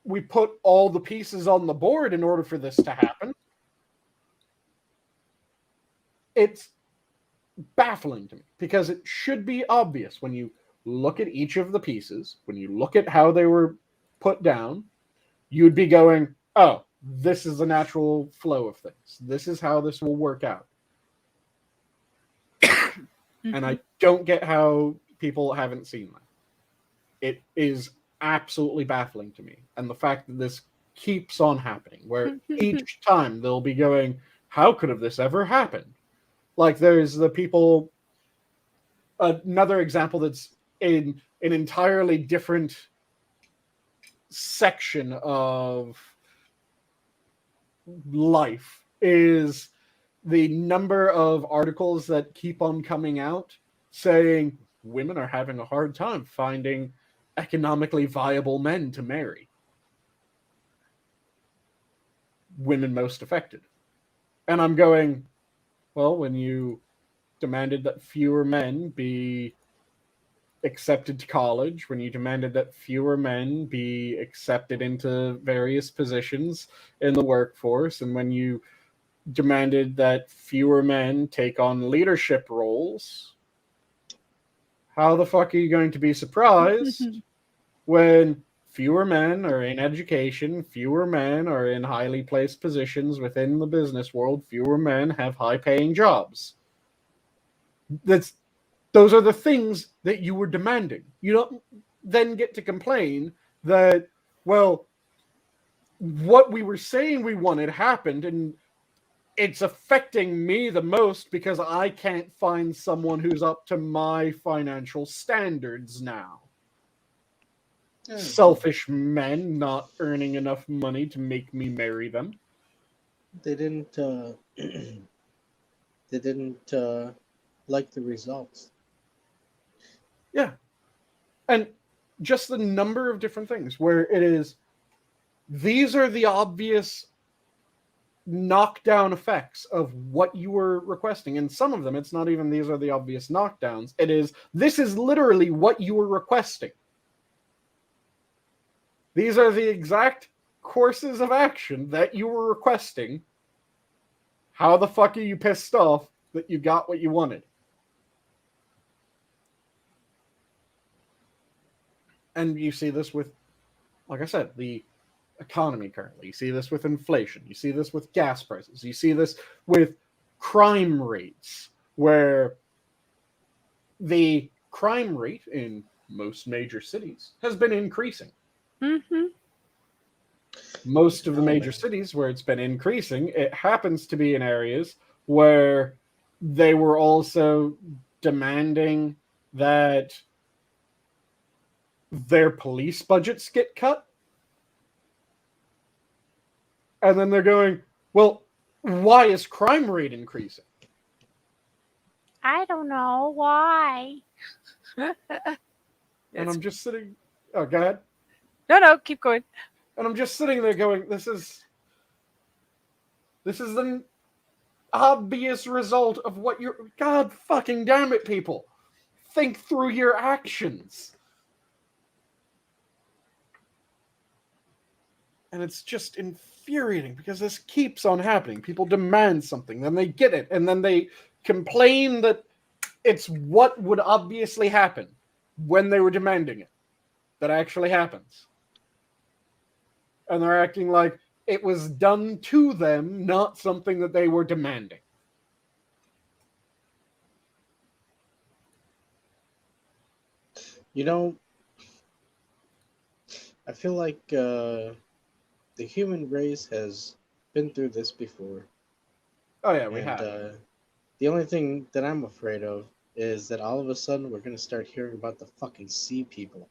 we put all the pieces on the board in order for this to happen. It's baffling to me because it should be obvious when you look at each of the pieces, when you look at how they were put down, you'd be going, oh, this is the natural flow of things. This is how this will work out. And I don't get how people haven't seen that. It is absolutely baffling to me. And the fact that this keeps on happening, where each time they'll be going, how could have this ever happened? Like there's the people, another example that's in an entirely different section of life is the number of articles that keep on coming out saying women are having a hard time finding economically viable men to marry. Women most affected. And I'm going, well, when you demanded that fewer men be accepted to college, when you demanded that fewer men be accepted into various positions in the workforce, and when you demanded that fewer men take on leadership roles, how the fuck are you going to be surprised when fewer men are in education, fewer men are in highly placed positions within the business world, fewer men have high-paying jobs? Those are the things that you were demanding. You don't then get to complain that, well, what we were saying we wanted happened, and it's affecting me the most because I can't find someone who's up to my financial standards now. Selfish men not earning enough money to make me marry them. They didn't like the results. Yeah. And just the number of different things where it is, these are the obvious knockdown effects of what you were requesting. And some of them, it's not even these are the obvious knockdowns. It is, this is literally what you were requesting. These are the exact courses of action that you were requesting. How the fuck are you pissed off that you got what you wanted? And you see this with, like I said, the economy currently. You see this with inflation. You see this with gas prices. You see this with crime rates, where the crime rate in most major cities has been increasing. Mm-hmm. Most of the major cities where it's been increasing, it happens to be in areas where they were also demanding that their police budgets get cut. And then they're going, well, why is crime rate increasing? I don't know why. And I'm just sitting. Oh, go ahead. No, keep going. And I'm just sitting there going, this is an obvious result of what you're. God fucking damn it, people. Think through your actions. And it's just infuriating because this keeps on happening. People demand something, then they get it, and then they complain that it's what would obviously happen when they were demanding it that actually happens. And they're acting like it was done to them, not something that they were demanding. You know, I feel like the human race has been through this before. Oh yeah, we And have. the only thing that I'm afraid of is that all of a sudden we're going to start hearing about the fucking sea people.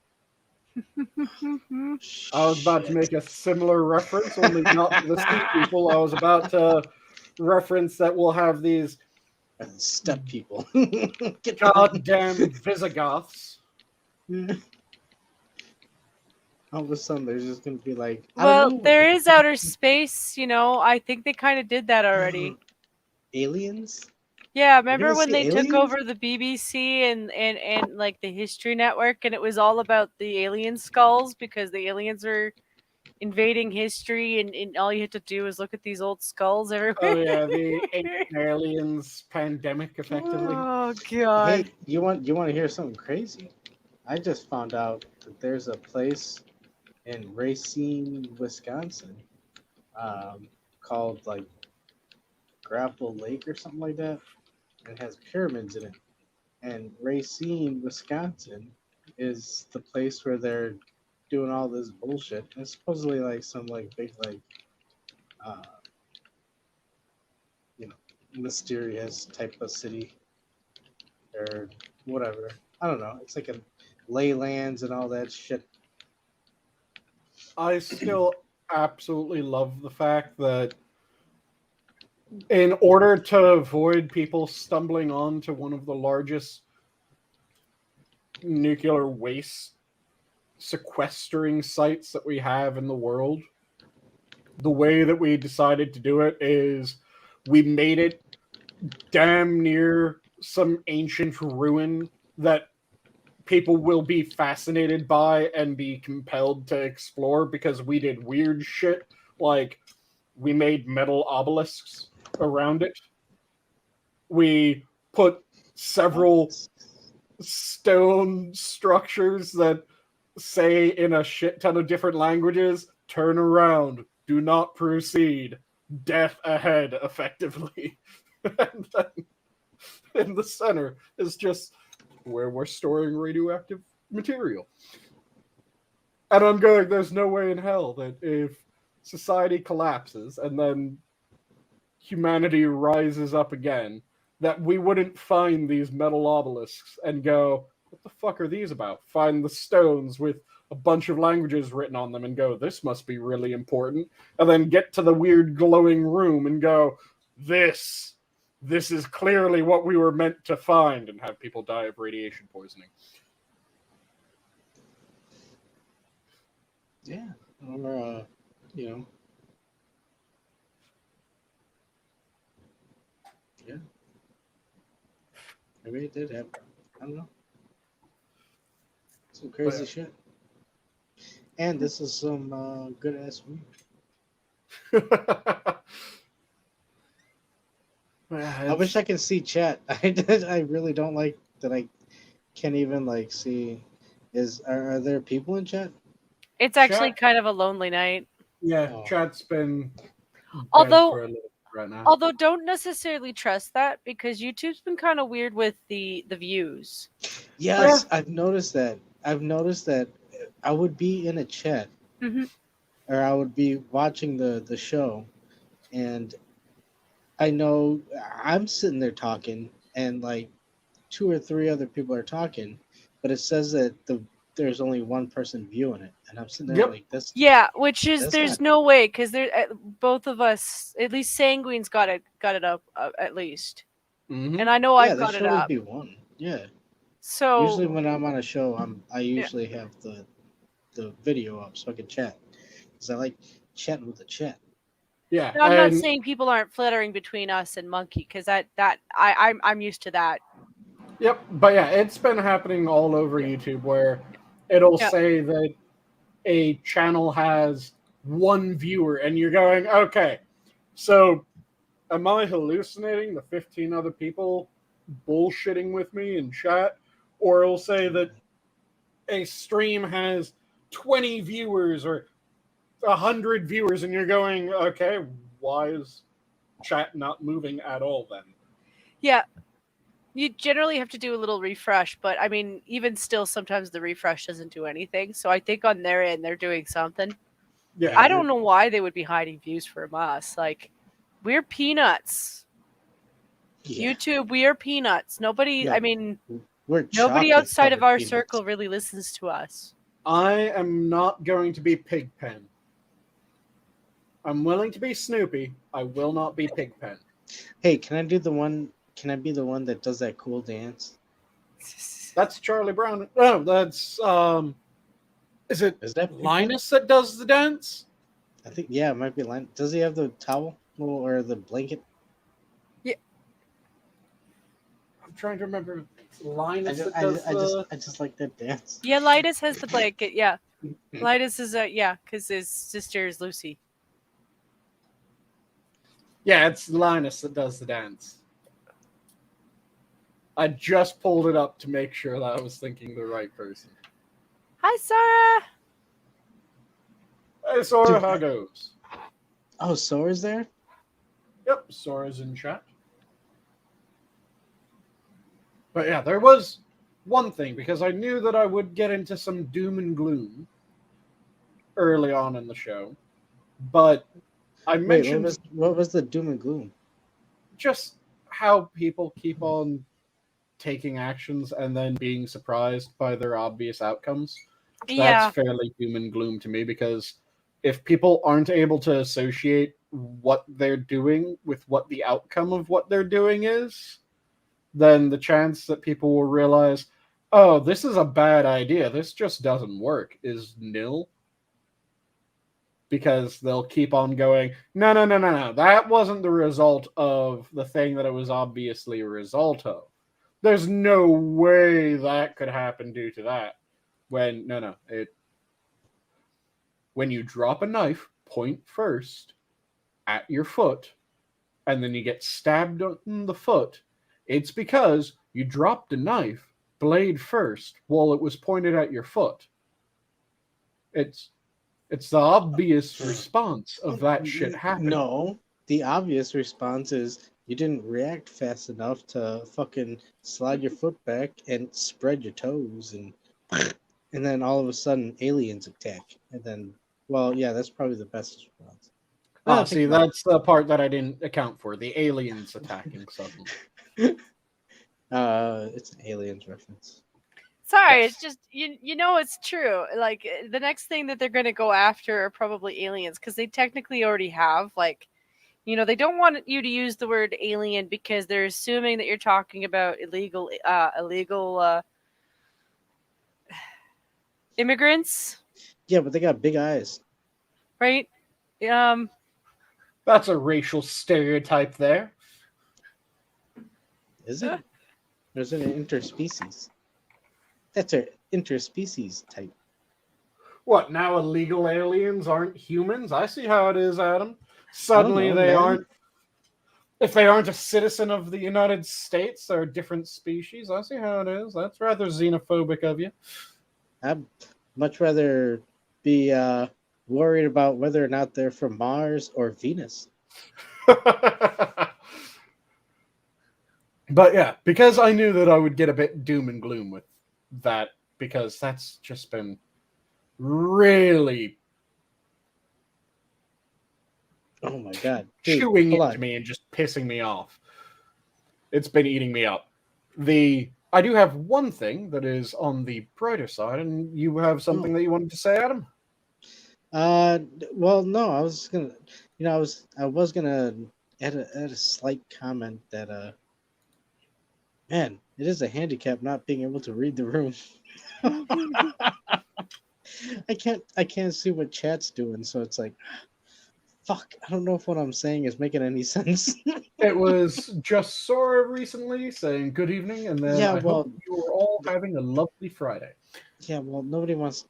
I was about to make a similar reference, only not to the sea people. I was about to reference that we'll have these Steppe people. goddamn Visigoths. All of a sudden, there's just going to be like, Well, there is outer space, I think they kind of did that already. Aliens? Yeah, remember when see they took aliens? over the BBC and like the History Network, and it was all about the alien skulls because the aliens were invading history, and all you had to do was look at these old skulls everywhere. Oh yeah, the ancient aliens pandemic, effectively. Oh god! Hey, you want to hear something crazy? I just found out that there's a place in Racine, Wisconsin, called like Grapple Lake or something like that. It has pyramids in it. And Racine, Wisconsin is the place where they're doing all this bullshit. It's supposedly like some like big like mysterious type of city or whatever. I don't know. It's like a leylands and all that shit. I still absolutely love the fact that in order to avoid people stumbling onto one of the largest nuclear waste sequestering sites that we have in the world, the way that we decided to do it is we made it damn near some ancient ruin that people will be fascinated by and be compelled to explore because we did weird shit like we made metal obelisks around it. We put several stone structures that say in a shit ton of different languages, turn around, do not proceed, death ahead, effectively. And then in the center is just where we're storing radioactive material. And I'm going, there's no way in hell that if society collapses and then humanity rises up again, that we wouldn't find these metal obelisks and go, what the fuck are these about? Find the stones with a bunch of languages written on them and go, this must be really important. And then get to the weird glowing room and go, this is clearly what we were meant to find, and have people die of radiation poisoning. Yeah. Or, yeah. Maybe it did happen. I don't know. Some crazy shit. And this is some good ass weed. I wish I could see chat. I really don't like that. I can't even like see. Are there people in chat? It's actually kind of a lonely night. Yeah, chat's been although for a little bit right now. Although don't necessarily trust that because YouTube's been kind of weird with the views. Yes, I've noticed that. I would be in a chat, or I would be watching the show, and I know I'm sitting there talking, and like 2 or 3 other people are talking, but it says that there's only one person viewing it, and I'm sitting there Yep. like this. Yeah, which is That's there's not. no way because both of us, at least Sanguine's got it up at least, Mm-hmm. and I know Yeah, I've there got should it always up. be one. Yeah. Usually So when I'm on a show, I yeah. usually have the video up so I can chat, because I like chatting with the chat. Yeah, Now, I'm not and saying people aren't flittering between us and Monkey because I'm used to that. yep, but yeah, it's been happening all over Yeah. YouTube where it'll Yeah. say that a channel has one viewer, and you're going, okay, so am I hallucinating the 15 other people bullshitting with me in chat? Or it'll say that a stream has 20 viewers or 100 viewers, and you're going, okay, why is chat not moving at all then? Yeah. You generally have to do a little refresh, but I mean, even still, sometimes the refresh doesn't do anything. So I think on their end, they're doing something. Yeah, I don't know why they would be hiding views from us. Like, we're peanuts. Yeah. YouTube, we are peanuts. Nobody, Yeah. I mean, We're nobody chocolate outside of covered our peanuts. circle really listens to us. I am not going to be Pigpen. I'm willing to be Snoopy. I will not be Pigpen. Hey, can I do the one? Can I be the one that does that cool dance? That's Charlie Brown. Oh, that's is it Is that Pigpen? Linus that does the dance? I think yeah, it might be Linus. Does he have the towel or the blanket? I'm trying to remember. Linus I that does just like that dance. Yeah, Lightus has the blanket. Yeah. Lightus is because his sister is Lucy. Yeah, it's Linus that does the dance. I just pulled it up to make sure that I was thinking the right person. Hi, Sarah. Hey, Sora, Dude, how goes? Oh, Sora's there? Yep, Sora's in chat. But yeah, there was one thing, because I knew that I would get into some doom and gloom early on in the show. But I Wait, mentioned what was the doom and gloom? just how people keep on taking actions and then being surprised by their obvious outcomes. Yeah. That's fairly doom and gloom to me, because if people aren't able to associate what they're doing with what the outcome of what they're doing is, then the chance that people will realize, oh, this is a bad idea, this just doesn't work, is nil. Because they'll keep on going, no, that wasn't the result of the thing that it was obviously a result of. There's no way that could happen due to that. When, when you drop a knife, point first at your foot, and then you get stabbed in the foot, it's because you dropped a knife, blade first, while it was pointed at your foot. It's the obvious response of that shit happening. No, the obvious response is you didn't react fast enough to fucking slide your foot back and spread your toes, and then all of a sudden aliens attack, and then well, yeah, that's probably the best response. See, that's the part that I didn't account for, the aliens attacking suddenly. It's an aliens reference. Sorry, Yes. it's just it's true. Like the next thing that they're going to go after are probably aliens because they technically already have they don't want you to use the word alien because they're assuming that you're talking about illegal immigrants, Yeah, but they got big eyes. right? That's a racial stereotype there. Is it? Or is it an interspecies? That's an interspecies type. What, now illegal aliens aren't humans? I see how it is, Adam. Suddenly know, they man. aren't. If they aren't a citizen of the United States, they're a different species. I see how it is. That's rather xenophobic of you. I'd much rather be worried about whether or not they're from Mars or Venus. But yeah, because I knew that I would get a bit doom and gloom with that, because that's just been really Oh my god. Dude, chewing hold into on. me and just pissing me off. It's been eating me up. I do have one thing that is on the brighter side, and you have something that you wanted to say, Adam? Well, no, I was gonna, I was gonna add a slight comment that, man, it is a handicap not being able to read the room. I can't see what chat's doing, so it's like, fuck, I don't know if what I'm saying is making any sense. It was just Sora recently saying good evening, and then Yeah, I well, hope you are all having a lovely Friday. yeah, well, nobody wants.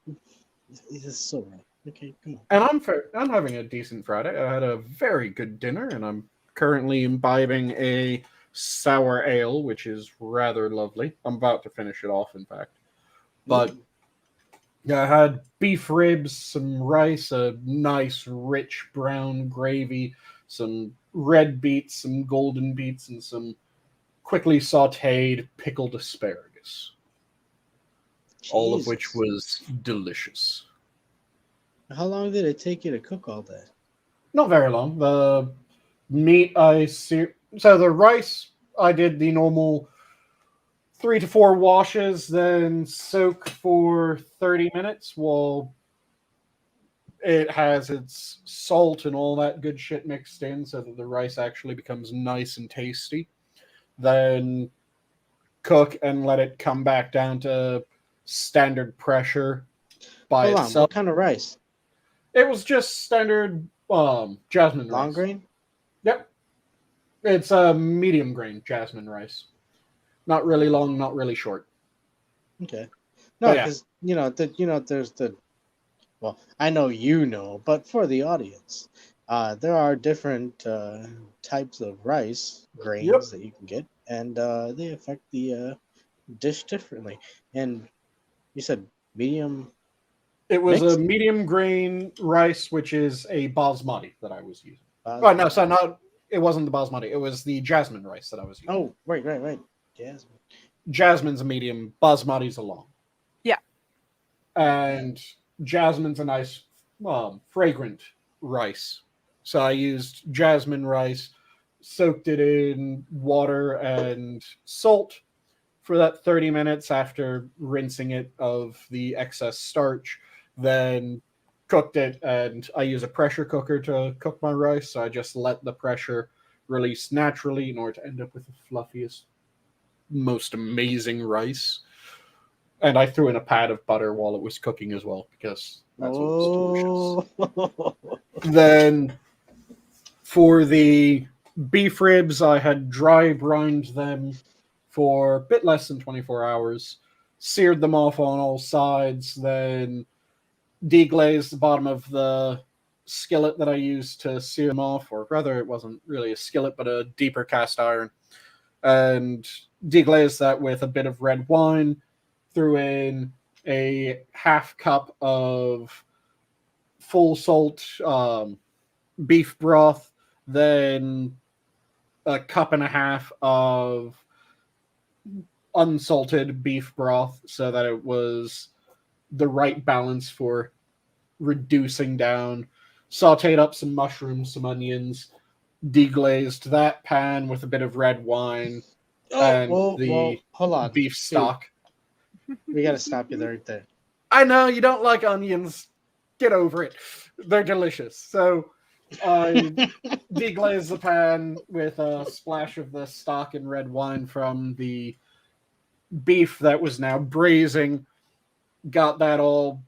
It's so right. Okay, come on. And I'm having a decent Friday. I had a very good dinner, and I'm currently imbibing a sour ale, which is rather lovely. I'm about to finish it off, in fact. But yeah, I had beef ribs, some rice, a nice rich brown gravy, some red beets, some golden beets, and some quickly sautéed pickled asparagus. All of which Jesus. was delicious. How long did it take you to cook all that? Not very long. The meat so the rice I did the normal 3 to 4 washes, then soak for 30 minutes while it has its salt and all that good shit mixed in so that the rice actually becomes nice and tasty. Then cook and let it come back down to standard pressure by Hold on, itself. what kind of rice? It was just standard jasmine Long rice. grain? Yep. It's a medium grain jasmine rice. Not really long, not really short. Okay. No, But yeah. because there's the well, I know but for the audience, there are different types of rice grains that you can get, and they affect the dish differently. And you said medium It was a mixed? medium grain rice, which is a basmati that I was using. Basmati. Oh, no, so not, it wasn't the basmati. It was the jasmine rice that I was using. Oh, right. Jasmine. Jasmine's a medium, basmati's a long. Yeah. And jasmine's a nice, fragrant rice. So I used jasmine rice, soaked it in water and salt for that 30 minutes after rinsing it of the excess starch, then cooked it, and I use a pressure cooker to cook my rice, so I just let the pressure release naturally in order to end up with the fluffiest, most amazing rice. And I threw in a pat of butter while it was cooking as well, because that's always delicious. Then for the beef ribs, I had dry brined them for a bit less than 24 hours, seared them off on all sides, then deglazed the bottom of the skillet that I used to sear them off, or rather, it wasn't really a skillet, but a deeper cast iron, and deglazed that with a bit of red wine, threw in a half cup of full salt beef broth, then a cup and a half of unsalted beef broth so that it was the right balance for reducing down. Sauteed up some mushrooms, some onions, deglazed that pan with a bit of red wine and the hold on. beef stock. We gotta stop you right there. I know you don't like onions. Get over it. They're delicious. So I deglazed the pan with a splash of the stock and red wine from the beef that was now braising. Got that all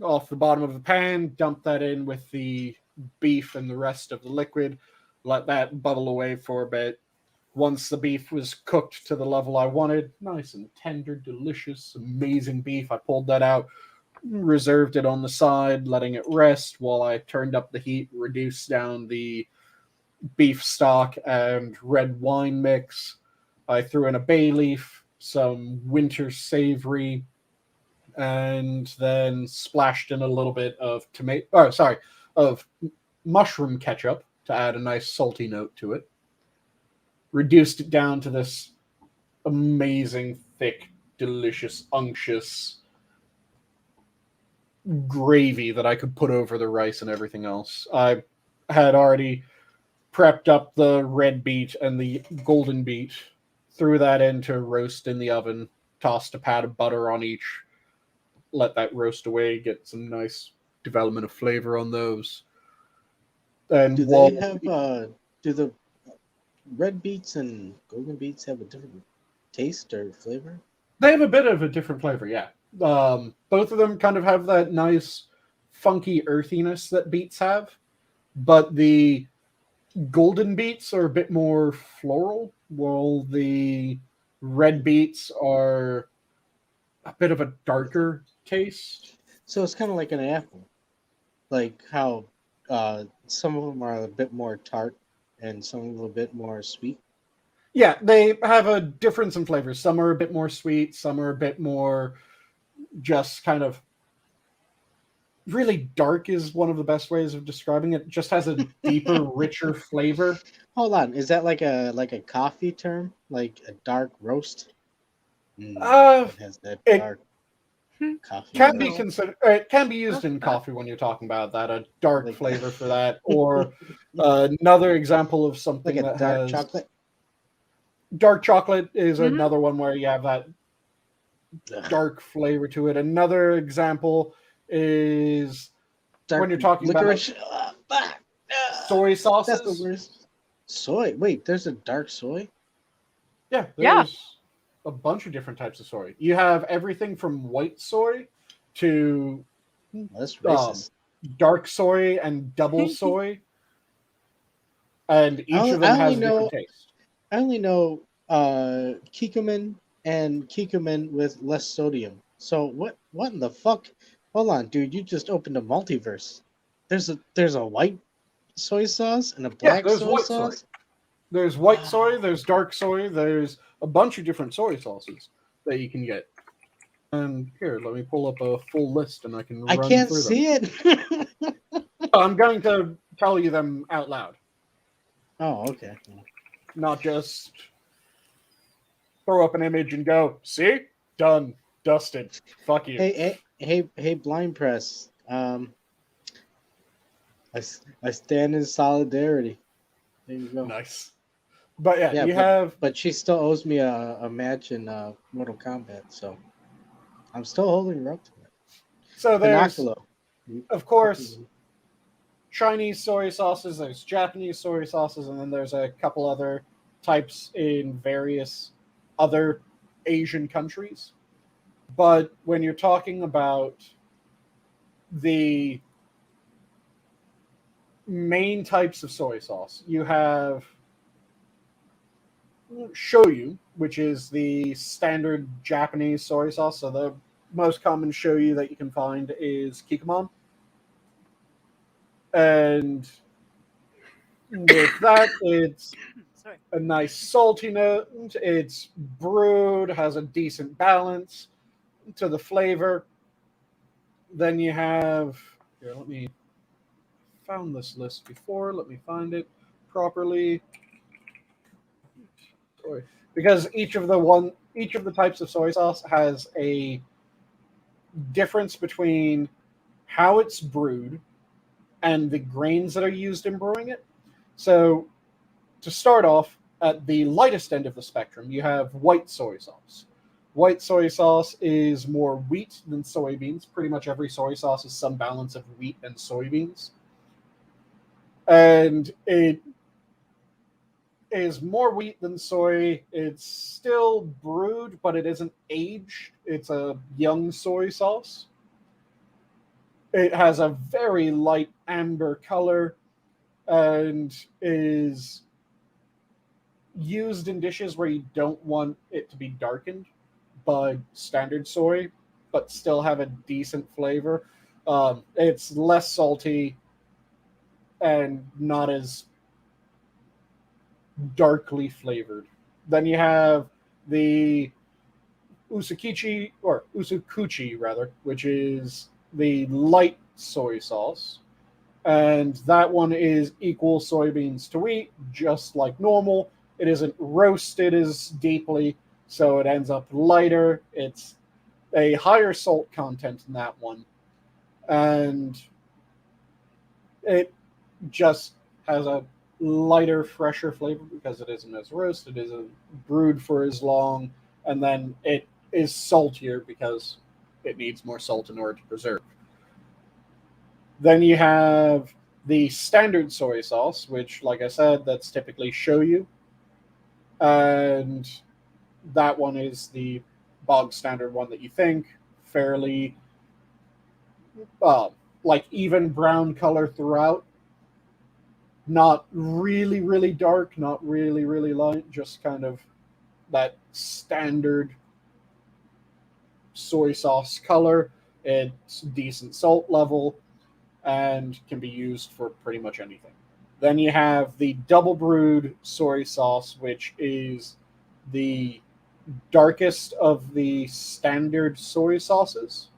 off the bottom of the pan, dumped that in with the beef and the rest of the liquid, let that bubble away for a bit. Once the beef was cooked to the level I wanted, nice and tender, delicious, amazing beef, I pulled that out, reserved it on the side, letting it rest while I turned up the heat, reduced down the beef stock and red wine mix. I threw in a bay leaf, some winter savory, and then splashed in a little bit of of mushroom ketchup to add a nice salty note to it. Reduced it down to this amazing, thick, delicious, unctuous gravy that I could put over the rice and everything else. I had already prepped up the red beet and the golden beet, threw that into roast in the oven, tossed a pat of butter on each, let that roast away, get some nice development of flavor on those. And Do they have do the red beets and golden beets have a different taste or flavor? they have a bit of a different flavor, yeah. Both of them kind of have that nice, funky earthiness that beets have, but the golden beets are a bit more floral, while the red beets are a bit of a darker taste. So it's kind of like an apple, like how some of them are a bit more tart and some of them a bit more sweet. Yeah, they have a difference in flavors. Some are a bit more sweet, some are a bit more just kind of really dark is one of the best ways of describing it. Just has a deeper, richer flavor. Hold on, is that like a coffee term, like a dark roast? Uh, It has that it dark coffee. Can be roast. considered. It can be used in coffee when you're talking about that. A dark Like- flavor for that, or another example of something like a that dark has chocolate. dark chocolate is Mhm. another one where you have that Ugh. dark flavor to it. Another example is Dark when you're talking licorice. soy That's sauces. the worst. Soy. Wait, there's a dark soy. Yeah, Yeah. there's a bunch of different types of soy. You have everything from white soy to That's racist. dark soy and double soy, and each of them I only has a different know taste. I only know Kikkoman and Kikkoman with less sodium. So what in the fuck? Hold on, dude, you just opened a multiverse. There's a white soy sauce and a Yeah, black there's soy white soy. sauce. There's white soy, there's dark soy, there's a bunch of different soy sauces that you can get. And here, let me pull up a full list and I can I run can't through see it. them. I'm going to tell you them out loud, Oh, okay. not just throw up an image and go, see? Done. Dusted. Fuck you. Hey, Blind Press. I stand in solidarity. There you go. Nice. But yeah, Yeah, you have but she still owes me a match in Mortal Kombat, so I'm still holding her up to it. so there's Pinocchio. of course Chinese soy sauces, there's Japanese soy sauces, and then there's a couple other types in various other Asian countries. But when you're talking about the main types of soy sauce, you have shoyu, which is the standard Japanese soy sauce. So the most common shoyu that you can find is Kikkoman. And with that, it's Sorry. a nice salty note. It's brewed, has a decent balance to the flavor. Then you have here. Let me found this list before. Let me find it properly. Because each of the types of soy sauce has a difference between how it's brewed and the grains that are used in brewing it. So to start off, at the lightest end of the spectrum, you have white soy sauce. White soy sauce is more wheat than soybeans. Pretty much every soy sauce is some balance of wheat and soybeans. And it is more wheat than soy. It's still brewed, but it isn't aged. It's a young soy sauce. It has a very light amber color and is used in dishes where you don't want it to be darkened by standard soy, but still have a decent flavor. It's less salty and not as darkly flavored. Then you have the usukuchi rather, which is the light soy sauce. And that one is equal soybeans to wheat, just like normal. It isn't roasted as deeply, so it ends up lighter. It's a higher salt content in that one. And it just has a lighter, fresher flavor because it isn't as roasted, it isn't brewed for as long, and then it is saltier because it needs more salt in order to preserve. Then you have the standard soy sauce, which, like I said, that's typically shoyu, and that one is the bog standard one that you think, fairly like even brown color throughout. Not really, really dark, not really, really light, just kind of that standard soy sauce color. It's decent salt level and can be used for pretty much anything. Then you have the double brewed soy sauce, which is the darkest of the standard soy sauces.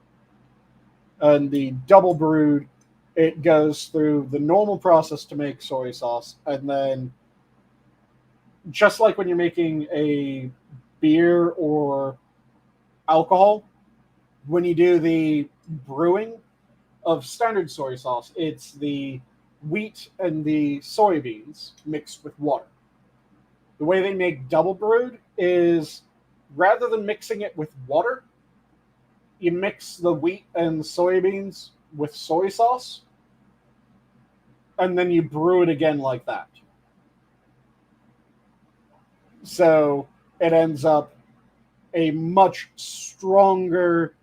And the double brewed, it goes through the normal process to make soy sauce, and then just like when you're making a beer or alcohol, when you do the brewing of standard soy sauce, it's the wheat and the soybeans mixed with water. The way they make double brewed is rather than mixing it with water, you mix the wheat and soybeans with soy sauce, and then you brew it again like that. So it ends up a much stronger,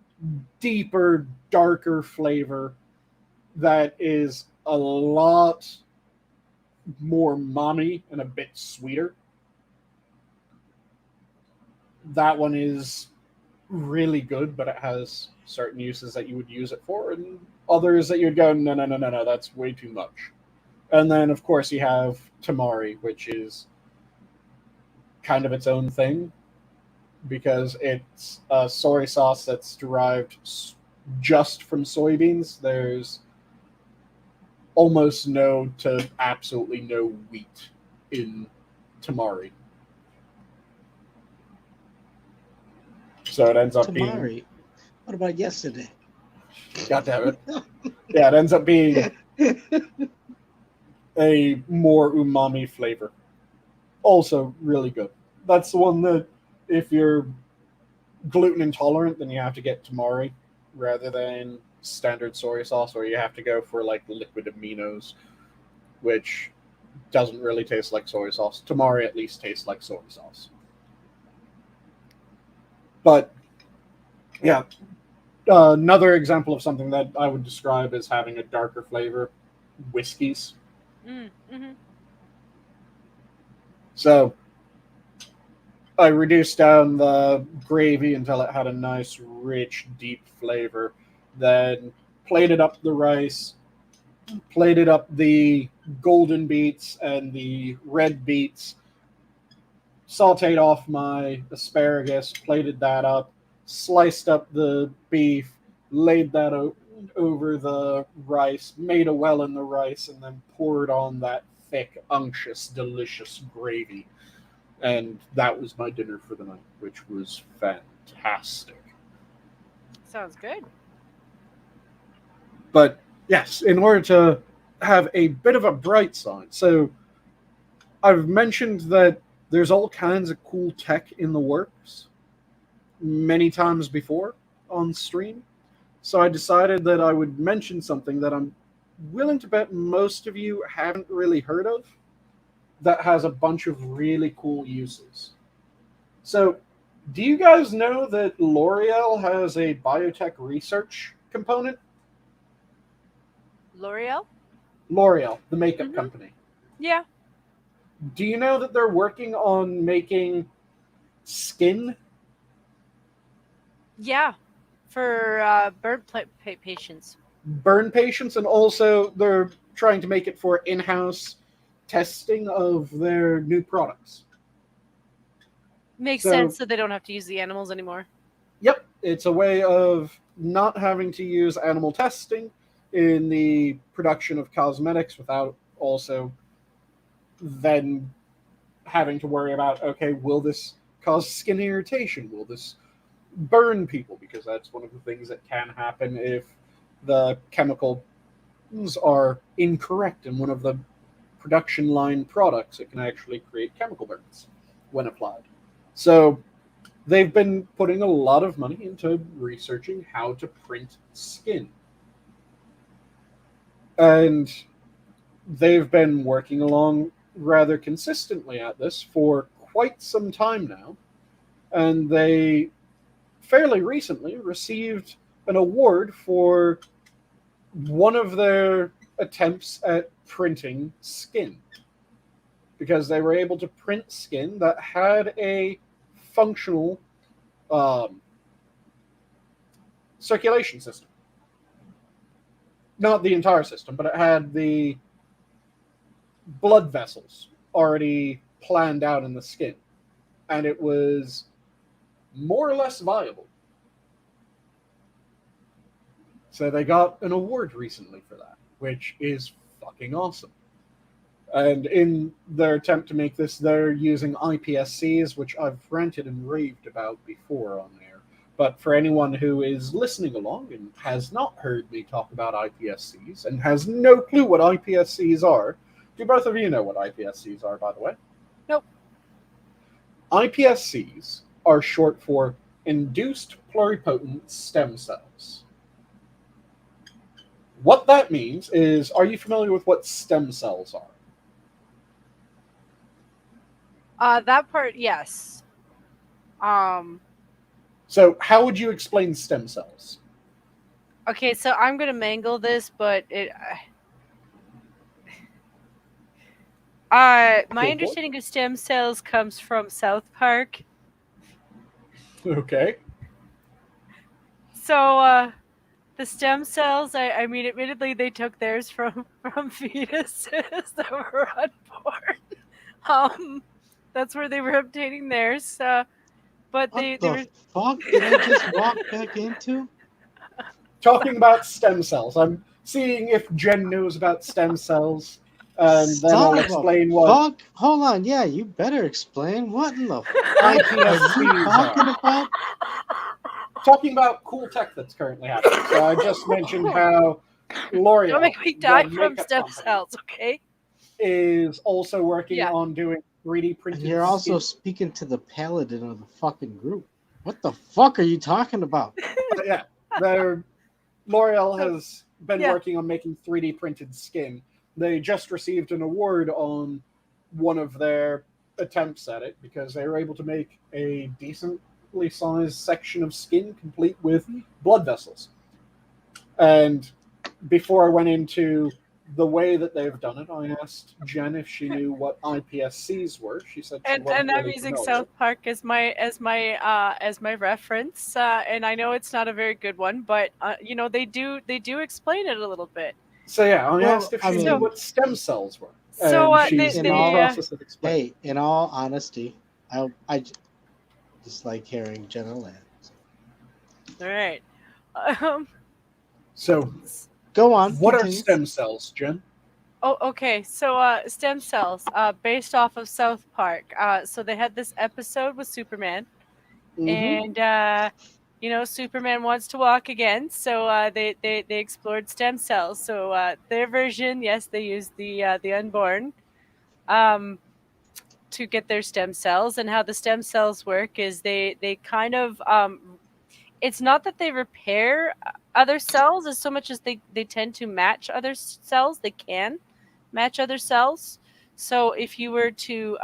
deeper, darker flavor that is a lot more mommy and a bit sweeter. That one is really good, but it has certain uses that you would use it for, and others that you'd go, no, that's way too much. And then, of course, you have Tamari, which is kind of its own thing, because it's a soy sauce that's derived just from soybeans. There's almost no to absolutely no wheat in Tamari. So it ends up Tamari. being... What about yesterday? God damn it. Yeah, it ends up being a more umami flavor. Also really good. That's the one that if you're gluten intolerant, then you have to get Tamari rather than standard soy sauce, or you have to go for like liquid aminos, which doesn't really taste like soy sauce. Tamari at least tastes like soy sauce. But yeah, another example of something that I would describe as having a darker flavor, whiskeys. Mm-hmm. So I reduced down the gravy until it had a nice, rich, deep flavor. Then plated up the rice, plated up the golden beets and the red beets, sauteed off my asparagus, plated that up, sliced up the beef, laid that over the rice, made a well in the rice, and then poured on that thick, unctuous, delicious gravy. And that was my dinner for the night, which was fantastic. Sounds good. But yes, in order to have a bit of a bright side, so I've mentioned that there's all kinds of cool tech in the works many times before on stream. So I decided that I would mention something that I'm willing to bet most of you haven't really heard of that has a bunch of really cool uses. So, do you guys know that L'Oreal has a biotech research component? L'Oreal? L'Oreal, the makeup company. Yeah. Do you know that they're working on making skin? Yeah. For burn patients. Burn patients, and also they're trying to make it for in-house testing of their new products. Makes sense, so they don't have to use the animals anymore. Yep, it's a way of not having to use animal testing in the production of cosmetics without also then having to worry about, okay, will this cause skin irritation? Will this burn people? Because that's one of the things that can happen if the chemical pluripotents are incorrect in one of the production line products, it can actually create chemical burns when applied. So they've been putting a lot of money into researching how to print skin. And they've been working along rather consistently at this for quite some time now. And they fairly recently received an award for one of their attempts at printing skin, because they were able to print skin that had a functional circulation system. Not the entire system, but it had the blood vessels already planned out in the skin, and it was more or less viable. So they got an award recently for that, which is fucking awesome. And in their attempt to make this, they're using IPSCs, which I've ranted and raved about before on air. But for anyone who is listening along and has not heard me talk about IPSCs and has no clue what IPSCs are, do both of you know what IPSCs are, by the way? Nope. IPSCs are short for Induced Pluripotent Stem Cells. What that means is, are you familiar with what stem cells are? That part, yes. So how would you explain stem cells? Okay, so I'm gonna mangle this, but my understanding of stem cells comes from South Park. Okay. So the stem cells, I mean, admittedly, they took theirs from fetuses that were unborn. That's where they were obtaining theirs. But they were. Fuck did I just walk back into? Talking about stem cells, I'm seeing if Jen knows about stem cells, and then I'll explain what. Fuck! Hold on, yeah, you better explain. What in the IPSCs talking are. about? Talking about cool tech that's currently happening. So I just mentioned how L'Oreal, Don't make me die the from makeup stem company, cells, okay? is also working on doing 3D printed. And you're also speaking to the paladin of the fucking group. What the fuck are you talking about? Yeah, L'Oreal has been working on making 3D printed skin. They just received an award on one of their attempts at it because they were able to make a decently sized section of skin complete with blood vessels. And before I went into the way that they've done it, I asked Jen if she knew what IPSCs were. She said she wasn't And I'm really using familiar. South Park as my reference, and I know it's not a very good one, but you know, they do explain it a little bit. So yeah, I asked if she knew what stem cells were. So she's in the process of explaining. Hey, in all honesty, I just like hearing Jenna land. All right. So go on. What are stem cells, Jen? Oh, okay. So stem cells, based off of South Park. So they had this episode with Superman, and you know, Superman wants to walk again, so they explored stem cells. So their version, yes, they used the unborn to get their stem cells, and how the stem cells work is they kind of it's not that they repair other cells as so much as they tend to match other cells. They can match other cells. So if you were to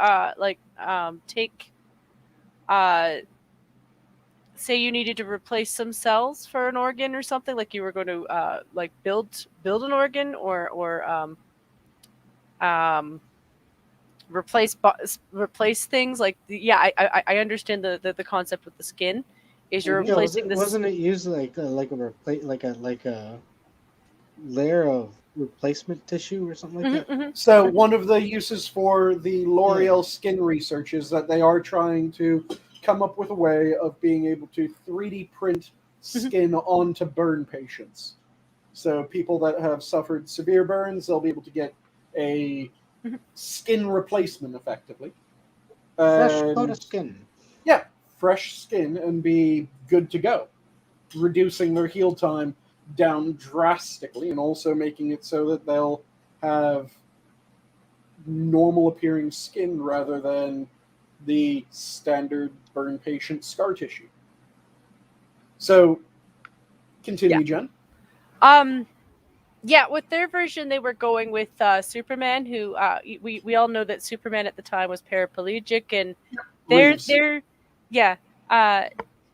take say you needed to replace some cells for an organ or something, like you were going to like build an organ or replace things, like I understand the concept with the skin is you're replacing this. Wasn't it used like a layer of replacement tissue or something like that? So one of the uses for the L'Oreal skin research is that they are trying to come up with a way of being able to 3D print skin onto burn patients. So people that have suffered severe burns, they'll be able to get a skin replacement effectively. Fresh coat of skin. Yeah, fresh skin and be good to go, reducing their heal time down drastically, and also making it so that they'll have normal appearing skin rather than the standard burn patient scar tissue. So, continue, Jen. Yeah, with their version, they were going with Superman, who we all know that Superman at the time was paraplegic, and Reeves.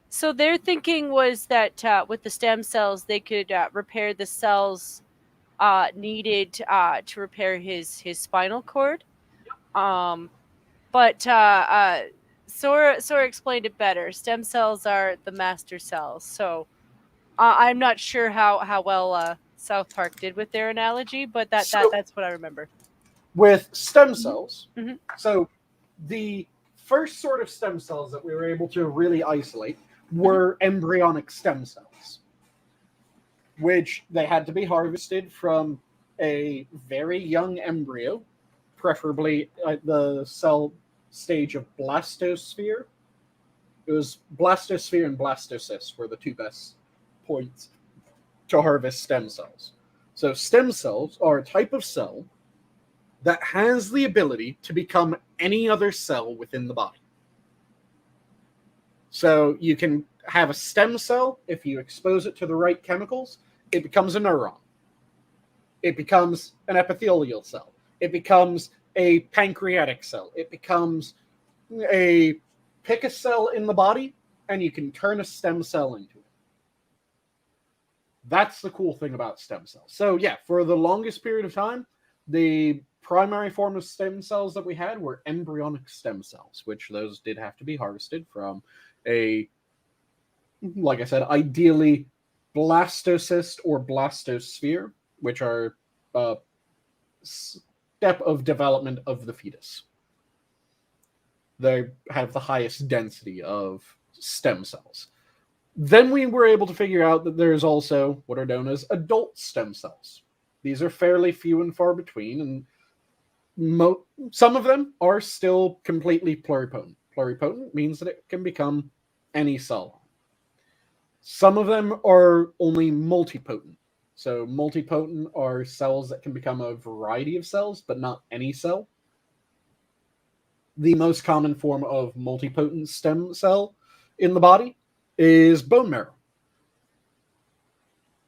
so their thinking was that with the stem cells, they could repair the cells needed to repair his spinal cord. But Sora explained it better. Stem cells are the master cells, so I'm not sure how well South Park did with their analogy, but that's what I remember. With stem cells, Mhm. so the first sort of stem cells that we were able to really isolate were embryonic stem cells, which they had to be harvested from a very young embryo, preferably at the cell stage of blastosphere. It was blastosphere and blastocyst were the two best points to harvest stem cells. So stem cells are a type of cell that has the ability to become any other cell within the body. So you can have a stem cell, if you expose it to the right chemicals, it becomes a neuron. It becomes an epithelial cell. It becomes a pancreatic cell. It becomes pick a cell in the body, and you can turn a stem cell into it. That's the cool thing about stem cells. So yeah, for the longest period of time, the primary form of stem cells that we had were embryonic stem cells, which those did have to be harvested from a, like I said, ideally blastocyst or blastosphere, which are a step of development of the fetus. They have the highest density of stem cells. Then we were able to figure out that there's also what are known as adult stem cells. These are fairly few and far between, and some of them are still completely pluripotent. Pluripotent means that it can become any cell. Some of them are only multipotent. So multipotent are cells that can become a variety of cells, but not any cell. The most common form of multipotent stem cell in the body is bone marrow.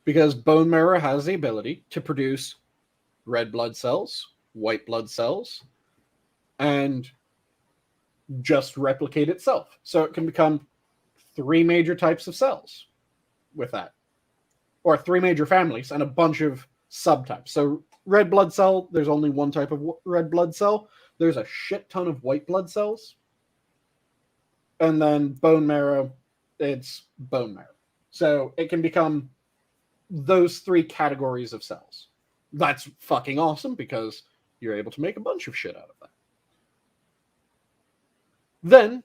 Because bone marrow has the ability to produce red blood cells, white blood cells, and just replicate itself. So it can become 3 major types of cells with that. Or 3 major families and a bunch of subtypes. So red blood cell, there's only one type of red blood cell. There's a shit ton of white blood cells. And then bone marrow, it's bone marrow. So it can become those 3 categories of cells. That's fucking awesome because you're able to make a bunch of shit out of that. Then,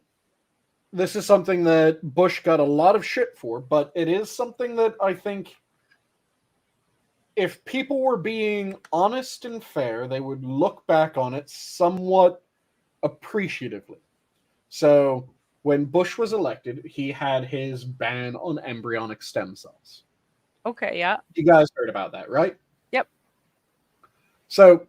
this is something that Bush got a lot of shit for, but it is something that I think if people were being honest and fair, they would look back on it somewhat appreciatively. So, when Bush was elected, he had his ban on embryonic stem cells. Okay, yeah. You guys heard about that, right? Yep. So,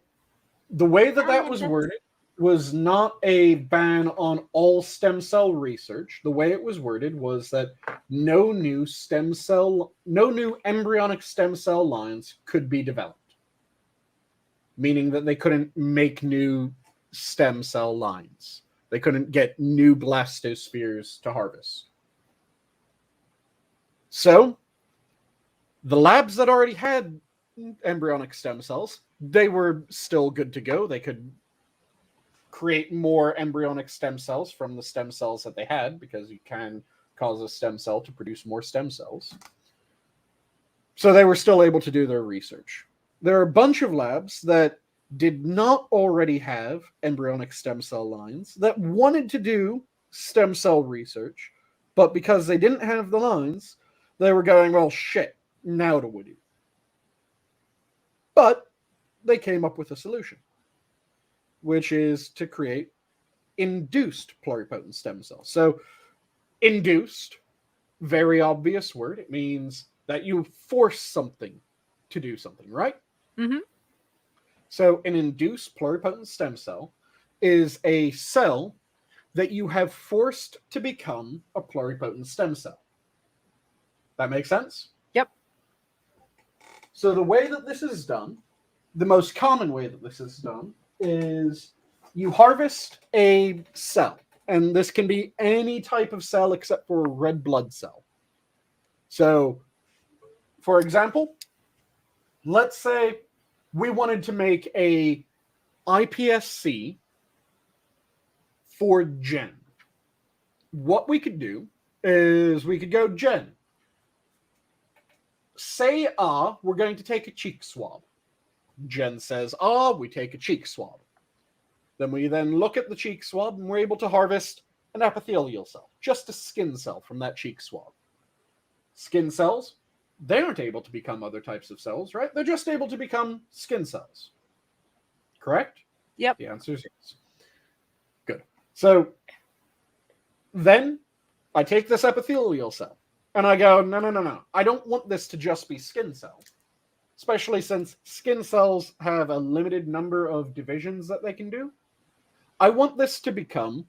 the way that was worded was not a ban on all stem cell research. The way it was worded was that no new embryonic stem cell lines could be developed. Meaning that they couldn't make new stem cell lines. They couldn't get new blastospheres to harvest. So, the labs that already had embryonic stem cells, they were still good to go. They could create more embryonic stem cells from the stem cells that they had, because you can cause a stem cell to produce more stem cells. So they were still able to do their research. There are a bunch of labs that did not already have embryonic stem cell lines that wanted to do stem cell research, but because they didn't have the lines, they were going, well, shit, now what do we do? But they came up with a solution, which is to create induced pluripotent stem cells. So, induced, very obvious word. It means that you force something to do something, right? Mm-hmm. So an induced pluripotent stem cell is a cell that you have forced to become a pluripotent stem cell. That makes sense? Yep. So the way that this is done, the most common way that this is done, is you harvest a cell. And this can be any type of cell except for a red blood cell. So, for example, let's say we wanted to make a iPSC for Jen. What we could do is we could go, Jen, say, we're going to take a cheek swab. Jen says, we take a cheek swab. Then we then look at the cheek swab and we're able to harvest an epithelial cell, just a skin cell from that cheek swab. Skin cells, they aren't able to become other types of cells, right? They're just able to become skin cells. Correct? Yep. The answer is yes. Good. So then I take this epithelial cell and I go, no. I don't want this to just be skin cells. Especially since skin cells have a limited number of divisions that they can do. I want this to become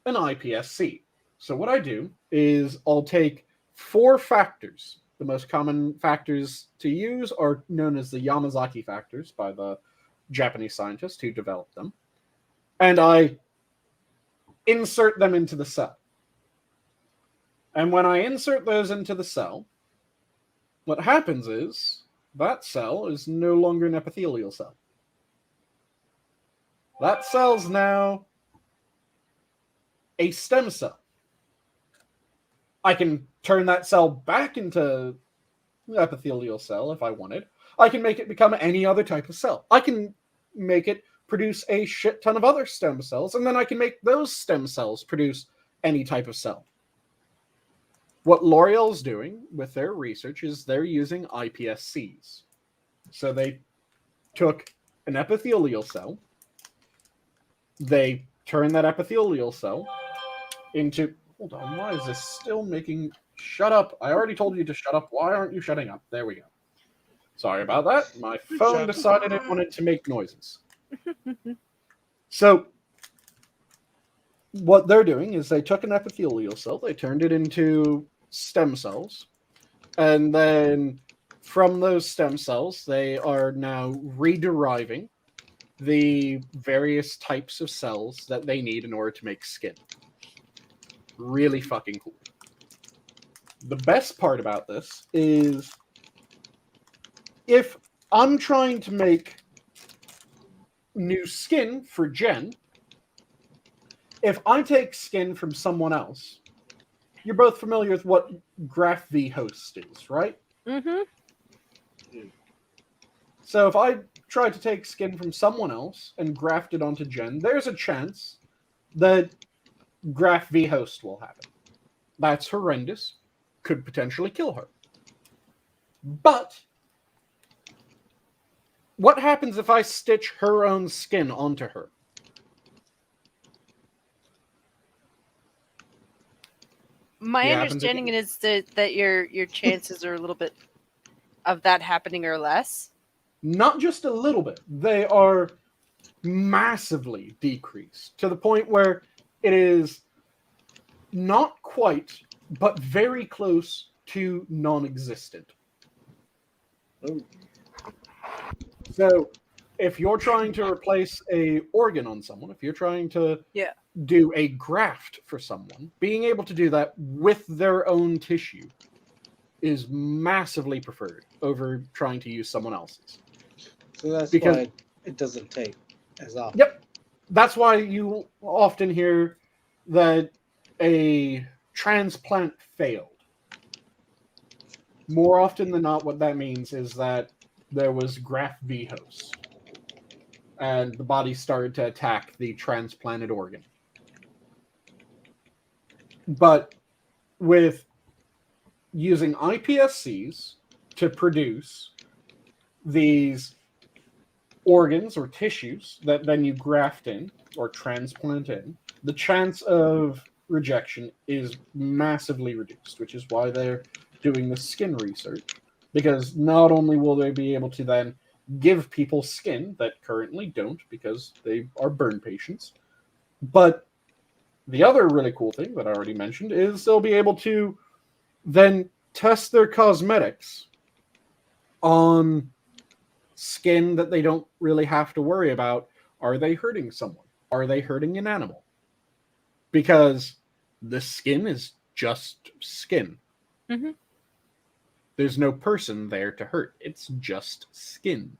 an iPSC. So what I do is I'll take 4 factors. The most common factors to use are known as the Yamazaki factors by the Japanese scientist who developed them. And I insert them into the cell. And when I insert those into the cell, what happens is that cell is no longer an epithelial cell. That cell's now a stem cell. I can turn that cell back into an epithelial cell if I wanted. I can make it become any other type of cell. I can make it produce a shit ton of other stem cells, and then I can make those stem cells produce any type of cell. What L'Oreal's doing with their research is they're using iPSCs. So they took an epithelial cell, they turn that epithelial cell into... Hold on, why is this still making... Shut up. I already told you to shut up. Why aren't you shutting up? There we go. Sorry about that. My phone decided it wanted to make noises. So what they're doing is they took an epithelial cell, they turned it into stem cells, and then from those stem cells, they are now rederiving the various types of cells that they need in order to make skin. Really fucking cool. The best part about this is if I'm trying to make new skin for Jen, if I take skin from someone else, you're both familiar with what graph v host is, right? Mm-hmm. So if I try to take skin from someone else and graft it onto Jen, there's a chance that graph v host will happen. That's horrendous. Could potentially kill her. But what happens if I stitch her own skin onto her? My Yeah, understanding is that your chances are a little bit of that happening or less. Not just a little bit. They are massively decreased to the point where it is not quite, but very close to non-existent. Oh. So if you're trying to replace a organ on someone, if you're trying to do a graft for someone, being able to do that with their own tissue is massively preferred over trying to use someone else's. So that's why it doesn't take as often. Yep. That's why you often hear that a transplant failed. More often than not, what that means is that there was graft v host, and the body started to attack the transplanted organ. But with using iPSCs to produce these organs or tissues that then you graft in or transplant in, the chance of rejection is massively reduced, which is why they're doing the skin research. Because not only will they be able to then give people skin that currently don't because they are burn patients, but the other really cool thing that I already mentioned is they'll be able to then test their cosmetics on skin that they don't really have to worry about. Are they hurting someone? Are they hurting an animal? Because the skin is just skin. Mm-hmm. There's no person there to hurt. It's just skin.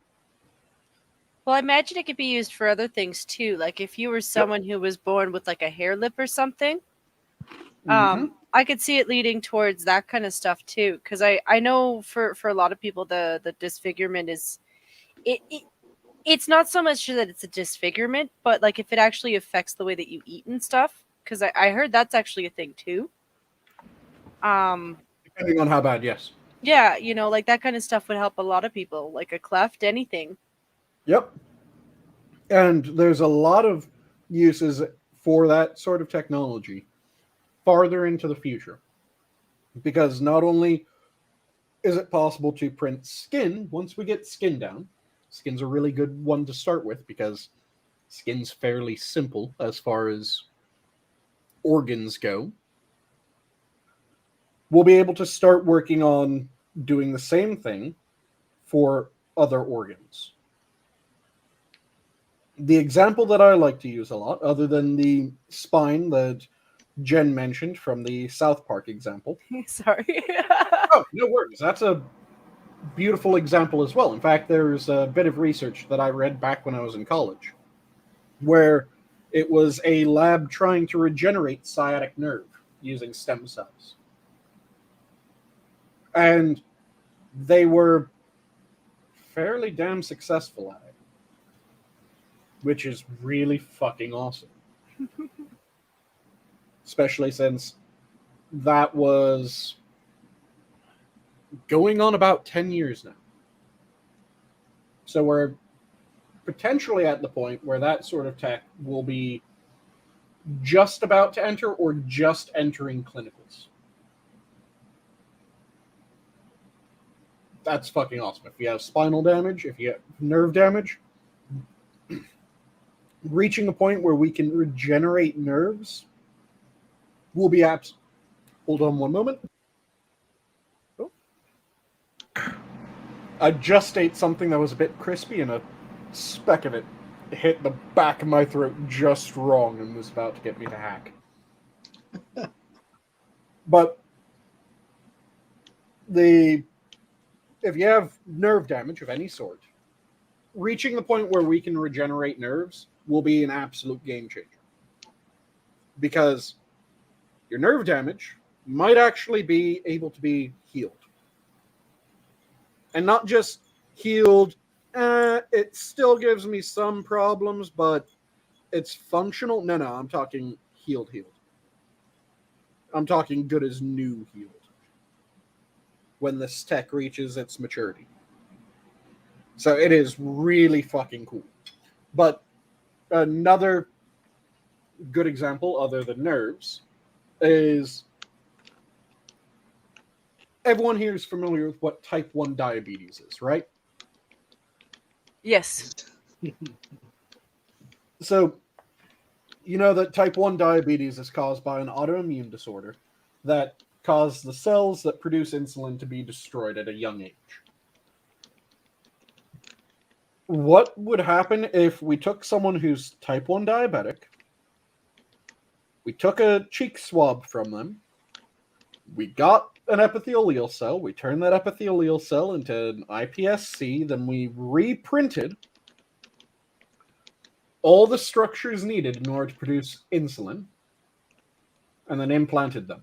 Well, I imagine it could be used for other things too. Like if you were someone who was born with like a hair lip or something, I could see it leading towards that kind of stuff too. Because I know for a lot of people the disfigurement is it's not so much that it's a disfigurement, but like if it actually affects the way that you eat and stuff. Because I heard that's actually a thing too. Depending on how bad, yes. Yeah, you know, like that kind of stuff would help a lot of people, like a cleft, anything. Yep. And there's a lot of uses for that sort of technology farther into the future. Because not only is it possible to print skin once we get skin down, skin's a really good one to start with because skin's fairly simple as far as organs go. We'll be able to start working on doing the same thing for other organs. The example that I like to use a lot, other than the spine that Jen mentioned from the South Park example. Sorry. Oh, no worries. That's a beautiful example as well. In fact, there's a bit of research that I read back when I was in college where it was a lab trying to regenerate sciatic nerve using stem cells. And they were fairly damn successful at it, which is really fucking awesome. Especially since that was going on about 10 years now. So we're potentially at the point where that sort of tech will be just about to enter or just entering clinicals. That's fucking awesome. If you have spinal damage, if you have nerve damage, reaching a point where we can regenerate nerves will be apps. Hold on one moment. Oh. I just ate something that was a bit crispy and a speck of it hit the back of my throat just wrong and was about to get me to hack. But if you have nerve damage of any sort, reaching the point where we can regenerate nerves will be an absolute game changer. Because your nerve damage might actually be able to be healed. And not just healed, it still gives me some problems, but it's functional. No, I'm talking healed. I'm talking good as new healed. When this tech reaches its maturity. So it is really fucking cool. But another good example, other than nerves, is everyone here is familiar with what type 1 diabetes is, right? Yes. So, you know that type 1 diabetes is caused by an autoimmune disorder that cause the cells that produce insulin to be destroyed at a young age. What would happen if we took someone who's type 1 diabetic, we took a cheek swab from them, we got an epithelial cell, we turned that epithelial cell into an iPSC, then we reprinted all the structures needed in order to produce insulin, and then implanted them.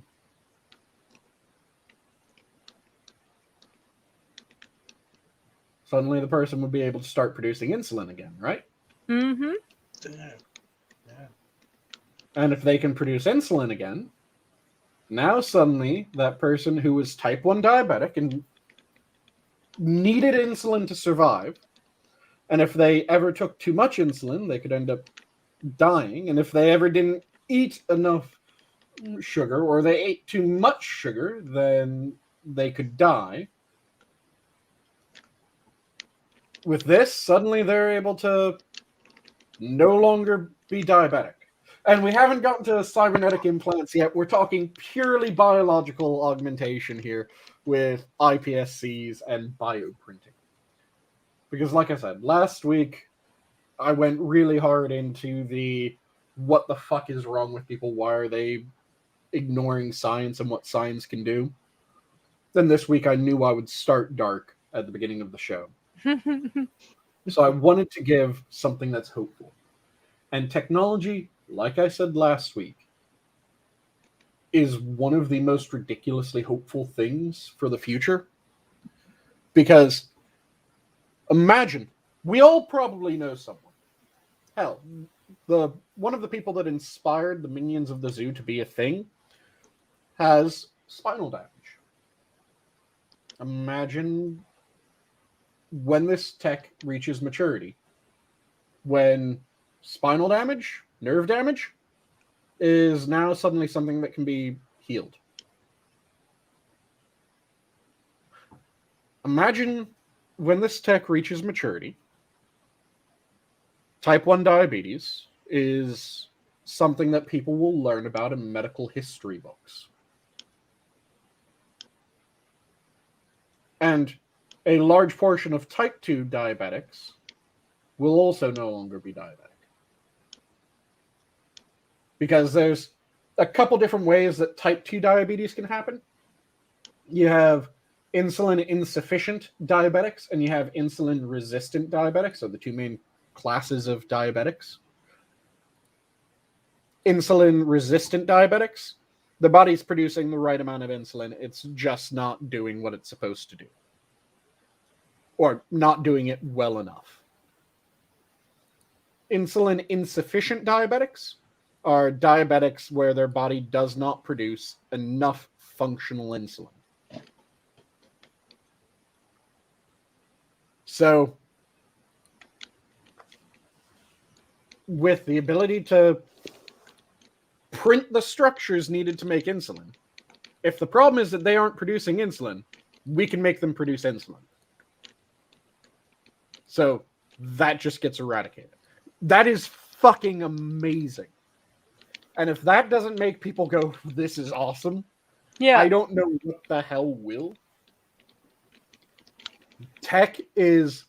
Suddenly the person would be able to start producing insulin again, right? Mm-hmm. Yeah. And if they can produce insulin again, now suddenly that person who was type 1 diabetic and needed insulin to survive, and if they ever took too much insulin, they could end up dying. And if they ever didn't eat enough sugar, or they ate too much sugar, then they could die. With this, suddenly they're able to no longer be diabetic. And we haven't gotten to cybernetic implants yet. We're talking purely biological augmentation here with iPSCs and bioprinting. Because like I said, last week I went really hard into the what the fuck is wrong with people? Why are they ignoring science and what science can do? Then this week I knew I would start dark at the beginning of the show. So I wanted to give something that's hopeful. And technology, like I said last week, is one of the most ridiculously hopeful things for the future. Because imagine, we all probably know someone. Hell, one of the people that inspired the minions of the zoo to be a thing has spinal damage. Imagine when this tech reaches maturity, when spinal damage, nerve damage, is now suddenly something that can be healed. Imagine when this tech reaches maturity, type 1 diabetes is something that people will learn about in medical history books. And a large portion of type 2 diabetics will also no longer be diabetic. Because there's a couple different ways that type 2 diabetes can happen. You have insulin insufficient diabetics and you have insulin resistant diabetics, so the two main classes of diabetics. Insulin resistant diabetics, the body's producing the right amount of insulin, it's just not doing what it's supposed to do. Or not doing it well enough. Insulin insufficient diabetics are diabetics where their body does not produce enough functional insulin. So, with the ability to print the structures needed to make insulin, if the problem is that they aren't producing insulin, we can make them produce insulin. So, that just gets eradicated. That is fucking amazing. And if that doesn't make people go, this is awesome, Yeah. I don't know what the hell will. Tech is,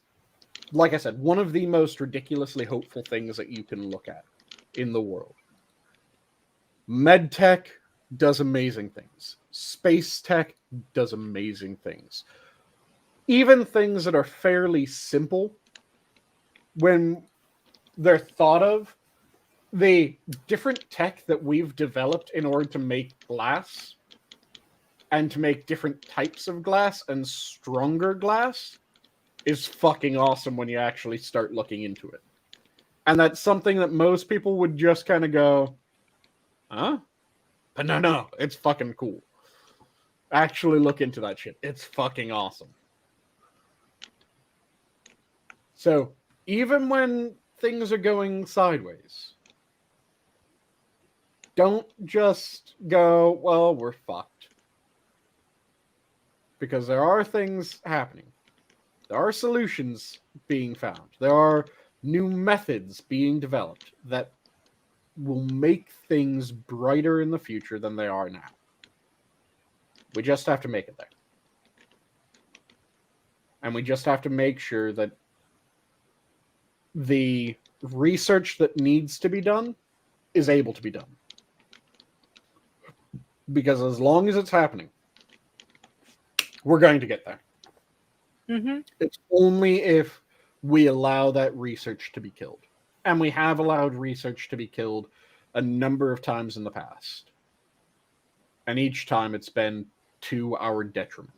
like I said, one of the most ridiculously hopeful things that you can look at in the world. Medtech does amazing things. Space tech does amazing things. Even things that are fairly simple, when they're thought of, the different tech that we've developed in order to make glass and to make different types of glass and stronger glass is fucking awesome when you actually start looking into it. And that's something that most people would just kind of go, huh? But no, it's fucking cool. Actually look into that shit. It's fucking awesome. So, even when things are going sideways, don't just go, well, we're fucked. Because there are things happening. There are solutions being found. There are new methods being developed that will make things brighter in the future than they are now. We just have to make it there. And we just have to make sure that the research that needs to be done is able to be done. Because as long as it's happening, we're going to get there. Mm-hmm. It's only if we allow that research to be killed. And we have allowed research to be killed a number of times in the past. And each time it's been to our detriment.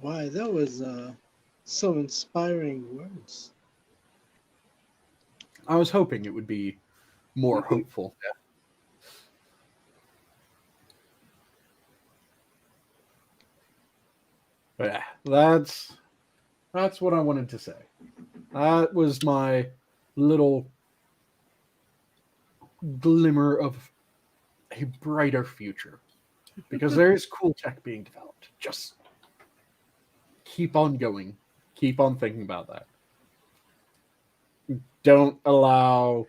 Why, that was so inspiring words. I was hoping it would be more hopeful. But yeah, that's what I wanted to say. That was my little glimmer of a brighter future. Because there is cool tech being developed. Just keep on going. Keep on thinking about that. Don't allow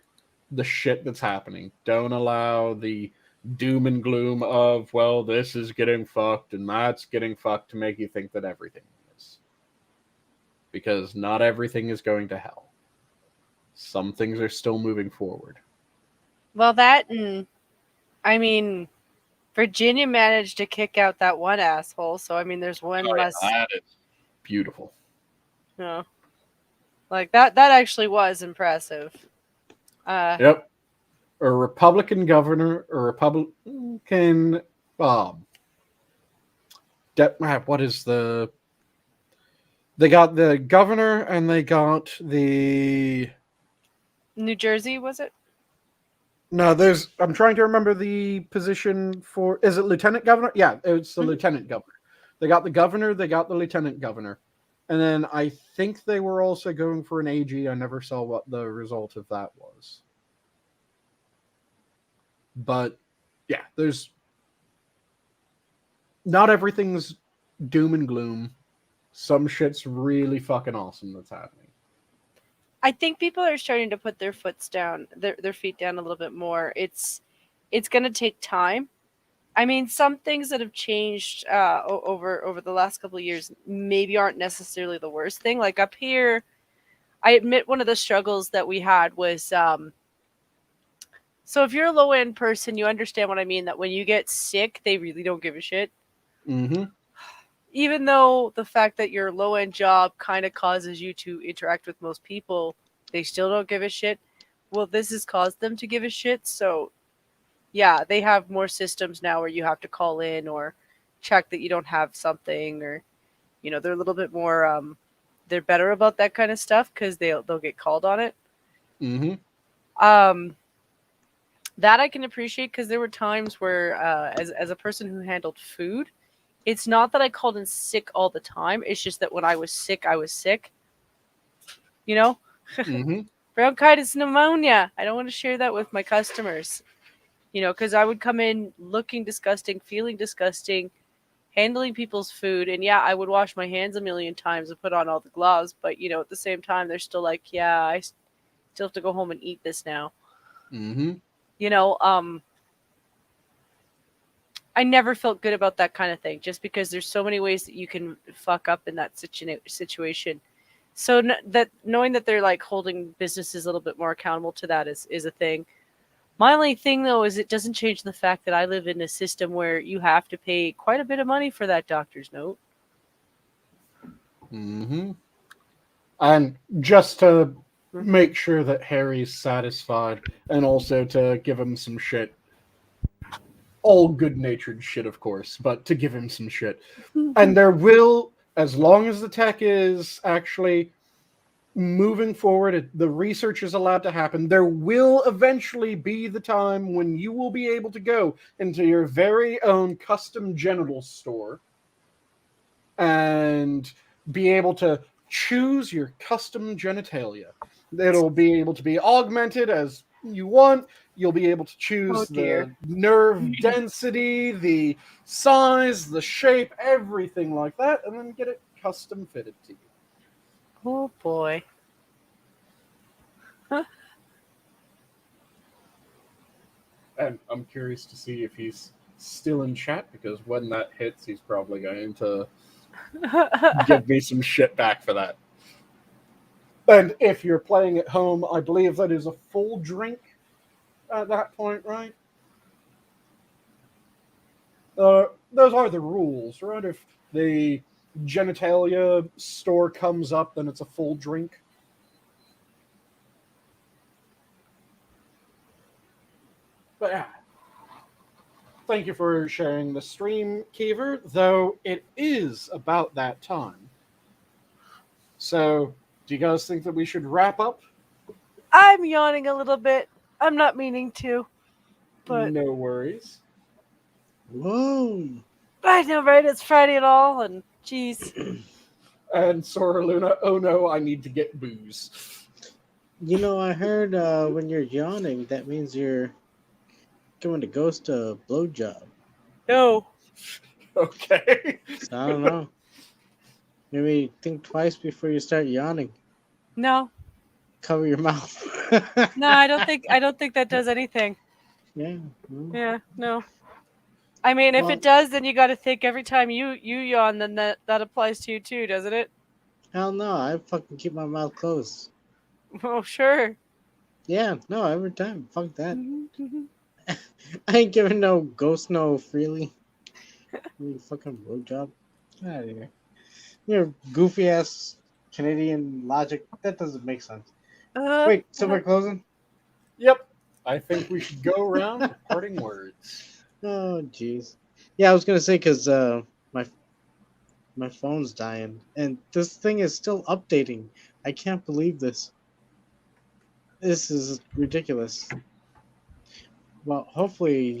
the shit that's happening. Don't allow the doom and gloom of, well, this is getting fucked and that's getting fucked to make you think that everything is. Because not everything is going to hell. Some things are still moving forward. Well, that and I mean, Virginia managed to kick out that one asshole. So I mean, there's one less. That is beautiful. No, like that. That actually was impressive. Yep. A Republican governor, a Republican what is the? They got the governor and they got the New Jersey, was it? No, I'm trying to remember the position for, is it lieutenant governor? Yeah, it's the lieutenant governor. They got the governor, they got the lieutenant governor. And then I think they were also going for an AG. I never saw what the result of that was. But yeah, not everything's doom and gloom. Some shit's really fucking awesome that's happening. I think people are starting to put their feet down a little bit more. It's going to take time. I mean, some things that have changed over the last couple of years maybe aren't necessarily the worst thing. Like up here, I admit one of the struggles that we had was so if you're a low end person, you understand what I mean. That when you get sick, they really don't give a shit. Mm-hmm. Even though the fact that your low-end job kind of causes you to interact with most people, they still don't give a shit. Well, this has caused them to give a shit. So, yeah, they have more systems now where you have to call in or check that you don't have something, or, you know, they're a little bit more, they're better about that kind of stuff because they'll get called on it. Mm-hmm. That I can appreciate because there were times where, as a person who handled food, it's not that I called in sick all the time. It's just that when I was sick, I was sick. You know? Mm-hmm. Bronchitis, pneumonia. I don't want to share that with my customers. You know, because I would come in looking disgusting, feeling disgusting, handling people's food. And yeah, I would wash my hands a million times and put on all the gloves. But, you know, at the same time, they're still like, yeah, I still have to go home and eat this now. Mm-hmm. You know, I never felt good about that kind of thing, just because there's so many ways that you can fuck up in that situation. So that knowing that they're like holding businesses a little bit more accountable to that is a thing. My only thing though is it doesn't change the fact that I live in a system where you have to pay quite a bit of money for that doctor's note. Mm-hmm. And just to make sure that Harry's satisfied, and also to give him some shit. All good-natured shit, of course, but to give him some shit. And there will, as long as the tech is actually moving forward, the research is allowed to happen, there will eventually be the time when you will be able to go into your very own custom genital store and be able to choose your custom genitalia. It'll be able to be augmented as you want. You'll be able to choose the nerve density, the size, the shape, everything like that, and then get it custom fitted to you. Oh boy. Huh. And I'm curious to see if he's still in chat, because when that hits, he's probably going to give me some shit back for that. And if you're playing at home, I believe that is a full drink at that point, right? Those are the rules, right? If the genitalia store comes up, then it's a full drink. But yeah. Thank you for sharing the stream, Keever, though it is about that time. So, do you guys think that we should wrap up? I'm yawning a little bit. I'm not meaning to, but no worries. Whoa! I know, right? It's Friday and all, and geez. And Sora Luna, oh no, I need to get booze. You know, I heard when you're yawning, that means you're giving the ghost a blowjob. No. Okay. So I don't know. Maybe think twice before you start yawning. No. Cover your mouth. No, I don't think that does anything. Yeah. Well, Yeah, no. I mean, if Well- it does, then you got to think every time you yawn, then that applies to you too, doesn't it? hell no. I fucking keep my mouth closed. Oh, sure. Yeah. No. Every time. Fuck that. Mhm. I ain't giving no ghost no freely. You fucking blowjob. Get out of here. Your goofy ass Canadian logic. That doesn't make sense. Wait. So we're closing. Yep. I think we should go around to parting words. Oh, jeez. Yeah, I was gonna say because my phone's dying, and this thing is still updating. I can't believe this. This is ridiculous. Well, hopefully,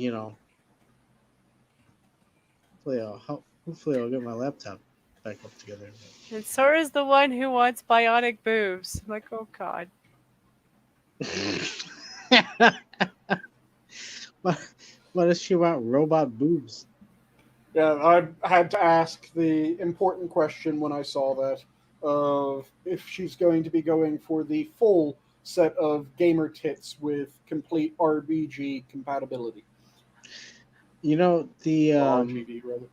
hopefully I'll get my laptop back up together. And so is the one who wants bionic boobs. I'm like, oh god. What does she want? Robot boobs? Yeah, I had to ask the important question when I saw that of if she's going to be going for the full set of gamer tits with complete RBG compatibility. The RGB, rather.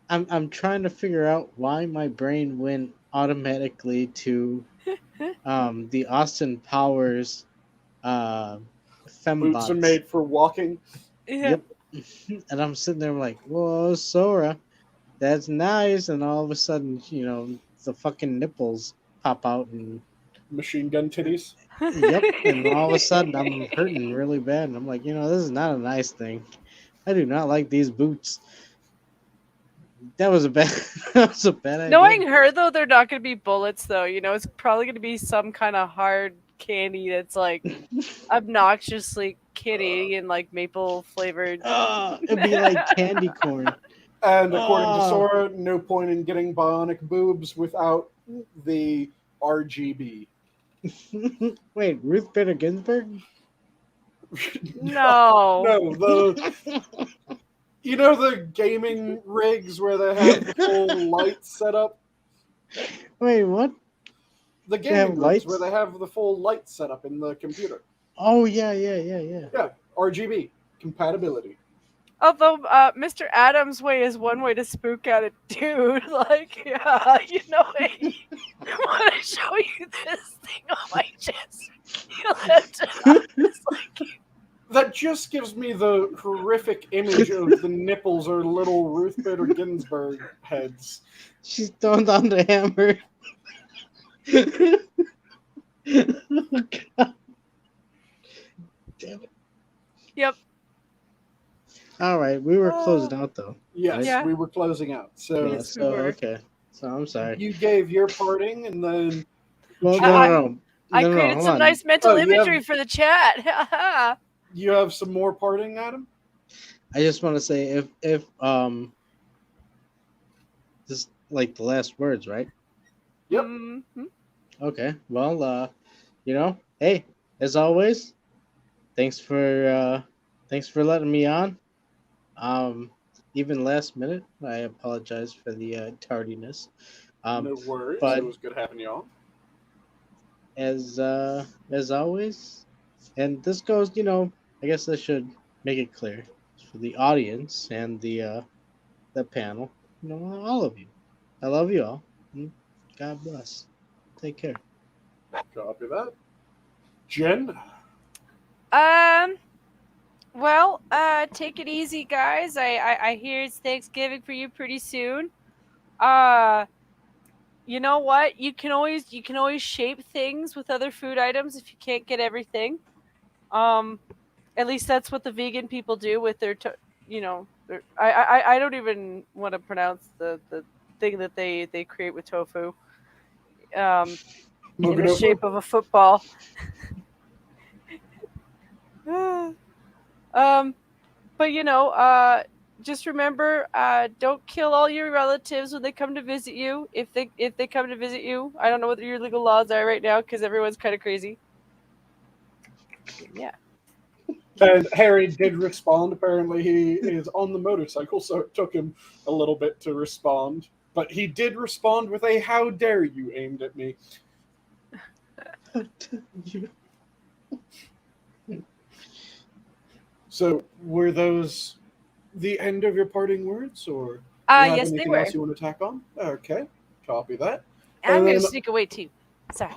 I'm trying to figure out why my brain went automatically to the Austin Powers fembots. Boots are made for walking. Yeah. Yep. And I'm sitting there like, whoa, Sora, that's nice. And all of a sudden, the fucking nipples pop out and Machine gun titties. yep. And all of a sudden I'm hurting really bad. And I'm like, this is not a nice thing. I do not like these boots. That was a bad idea. Knowing her though, they're not going to be bullets though. It's probably going to be some kind of hard candy that's like obnoxiously Canadian, like maple flavored. It'd be like candy corn. And according to Sora, no point in getting bionic boobs without the RGB. Wait, Ruth Bader Ginsburg? No. No, the gaming rigs where they have the full lights set up? Wait, what? The gaming rigs where they have the full light set up in the computer. Oh, yeah. Yeah, RGB compatibility. Although Mr. Adams' way is one way to spook at a dude. Like, yeah, I want to show you this thing on my chest. You lift it up. It's like... That just gives me the horrific image of the nipples or little Ruth Bader Ginsburg heads. She's throwing down the hammer. Oh, God. Damn it. Yep. All right, we were closing out though. Yes, Yeah. we were closing out. So Yeah, so okay. So I'm sorry. you gave your parting, and then Well, Jen, I created hold some on. nice mental Oh, you imagery have- for the chat. you have some more parting, Adam? I just want to say if this is like the last words, right? Yep. Mhm. Okay. Well, hey, as always, thanks for letting me on. Even last minute, I apologize for the tardiness. No worries. but- It was good having you on. As always, and this goes, I guess I should make it clear for the audience and the panel, all of you. I love you all. God bless. Take care. Copy that. Jen? Well, take it easy, guys. I hear it's Thanksgiving for you pretty soon. You know what? You can always shape things with other food items if you can't get everything. At least that's what the vegan people do with their, I don't even want to pronounce the thing that they create with tofu. In the Mugunofu? shape of a football. But just remember, don't kill all your relatives when they come to visit you. If they come to visit you, I don't know what your legal laws are right now because everyone's kind of crazy. Yeah. And Harry did respond. Apparently, he is on the motorcycle, so it took him a little bit to respond. But he did respond with a "How dare you" aimed at me. So, were those the end of your parting words, or do you have Yes, they anything were. else you want to tack on? Okay, copy that. I'm And gonna then sneak away too. Sorry.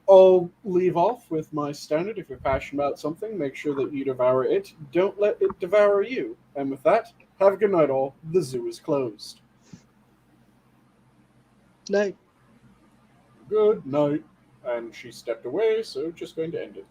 I'll leave off with my standard. If you're passionate about something, make sure that you devour it. Don't let it devour you. And with that, have a good night, all. The zoo is closed. Night. Good night. And she stepped away, so just going to end it.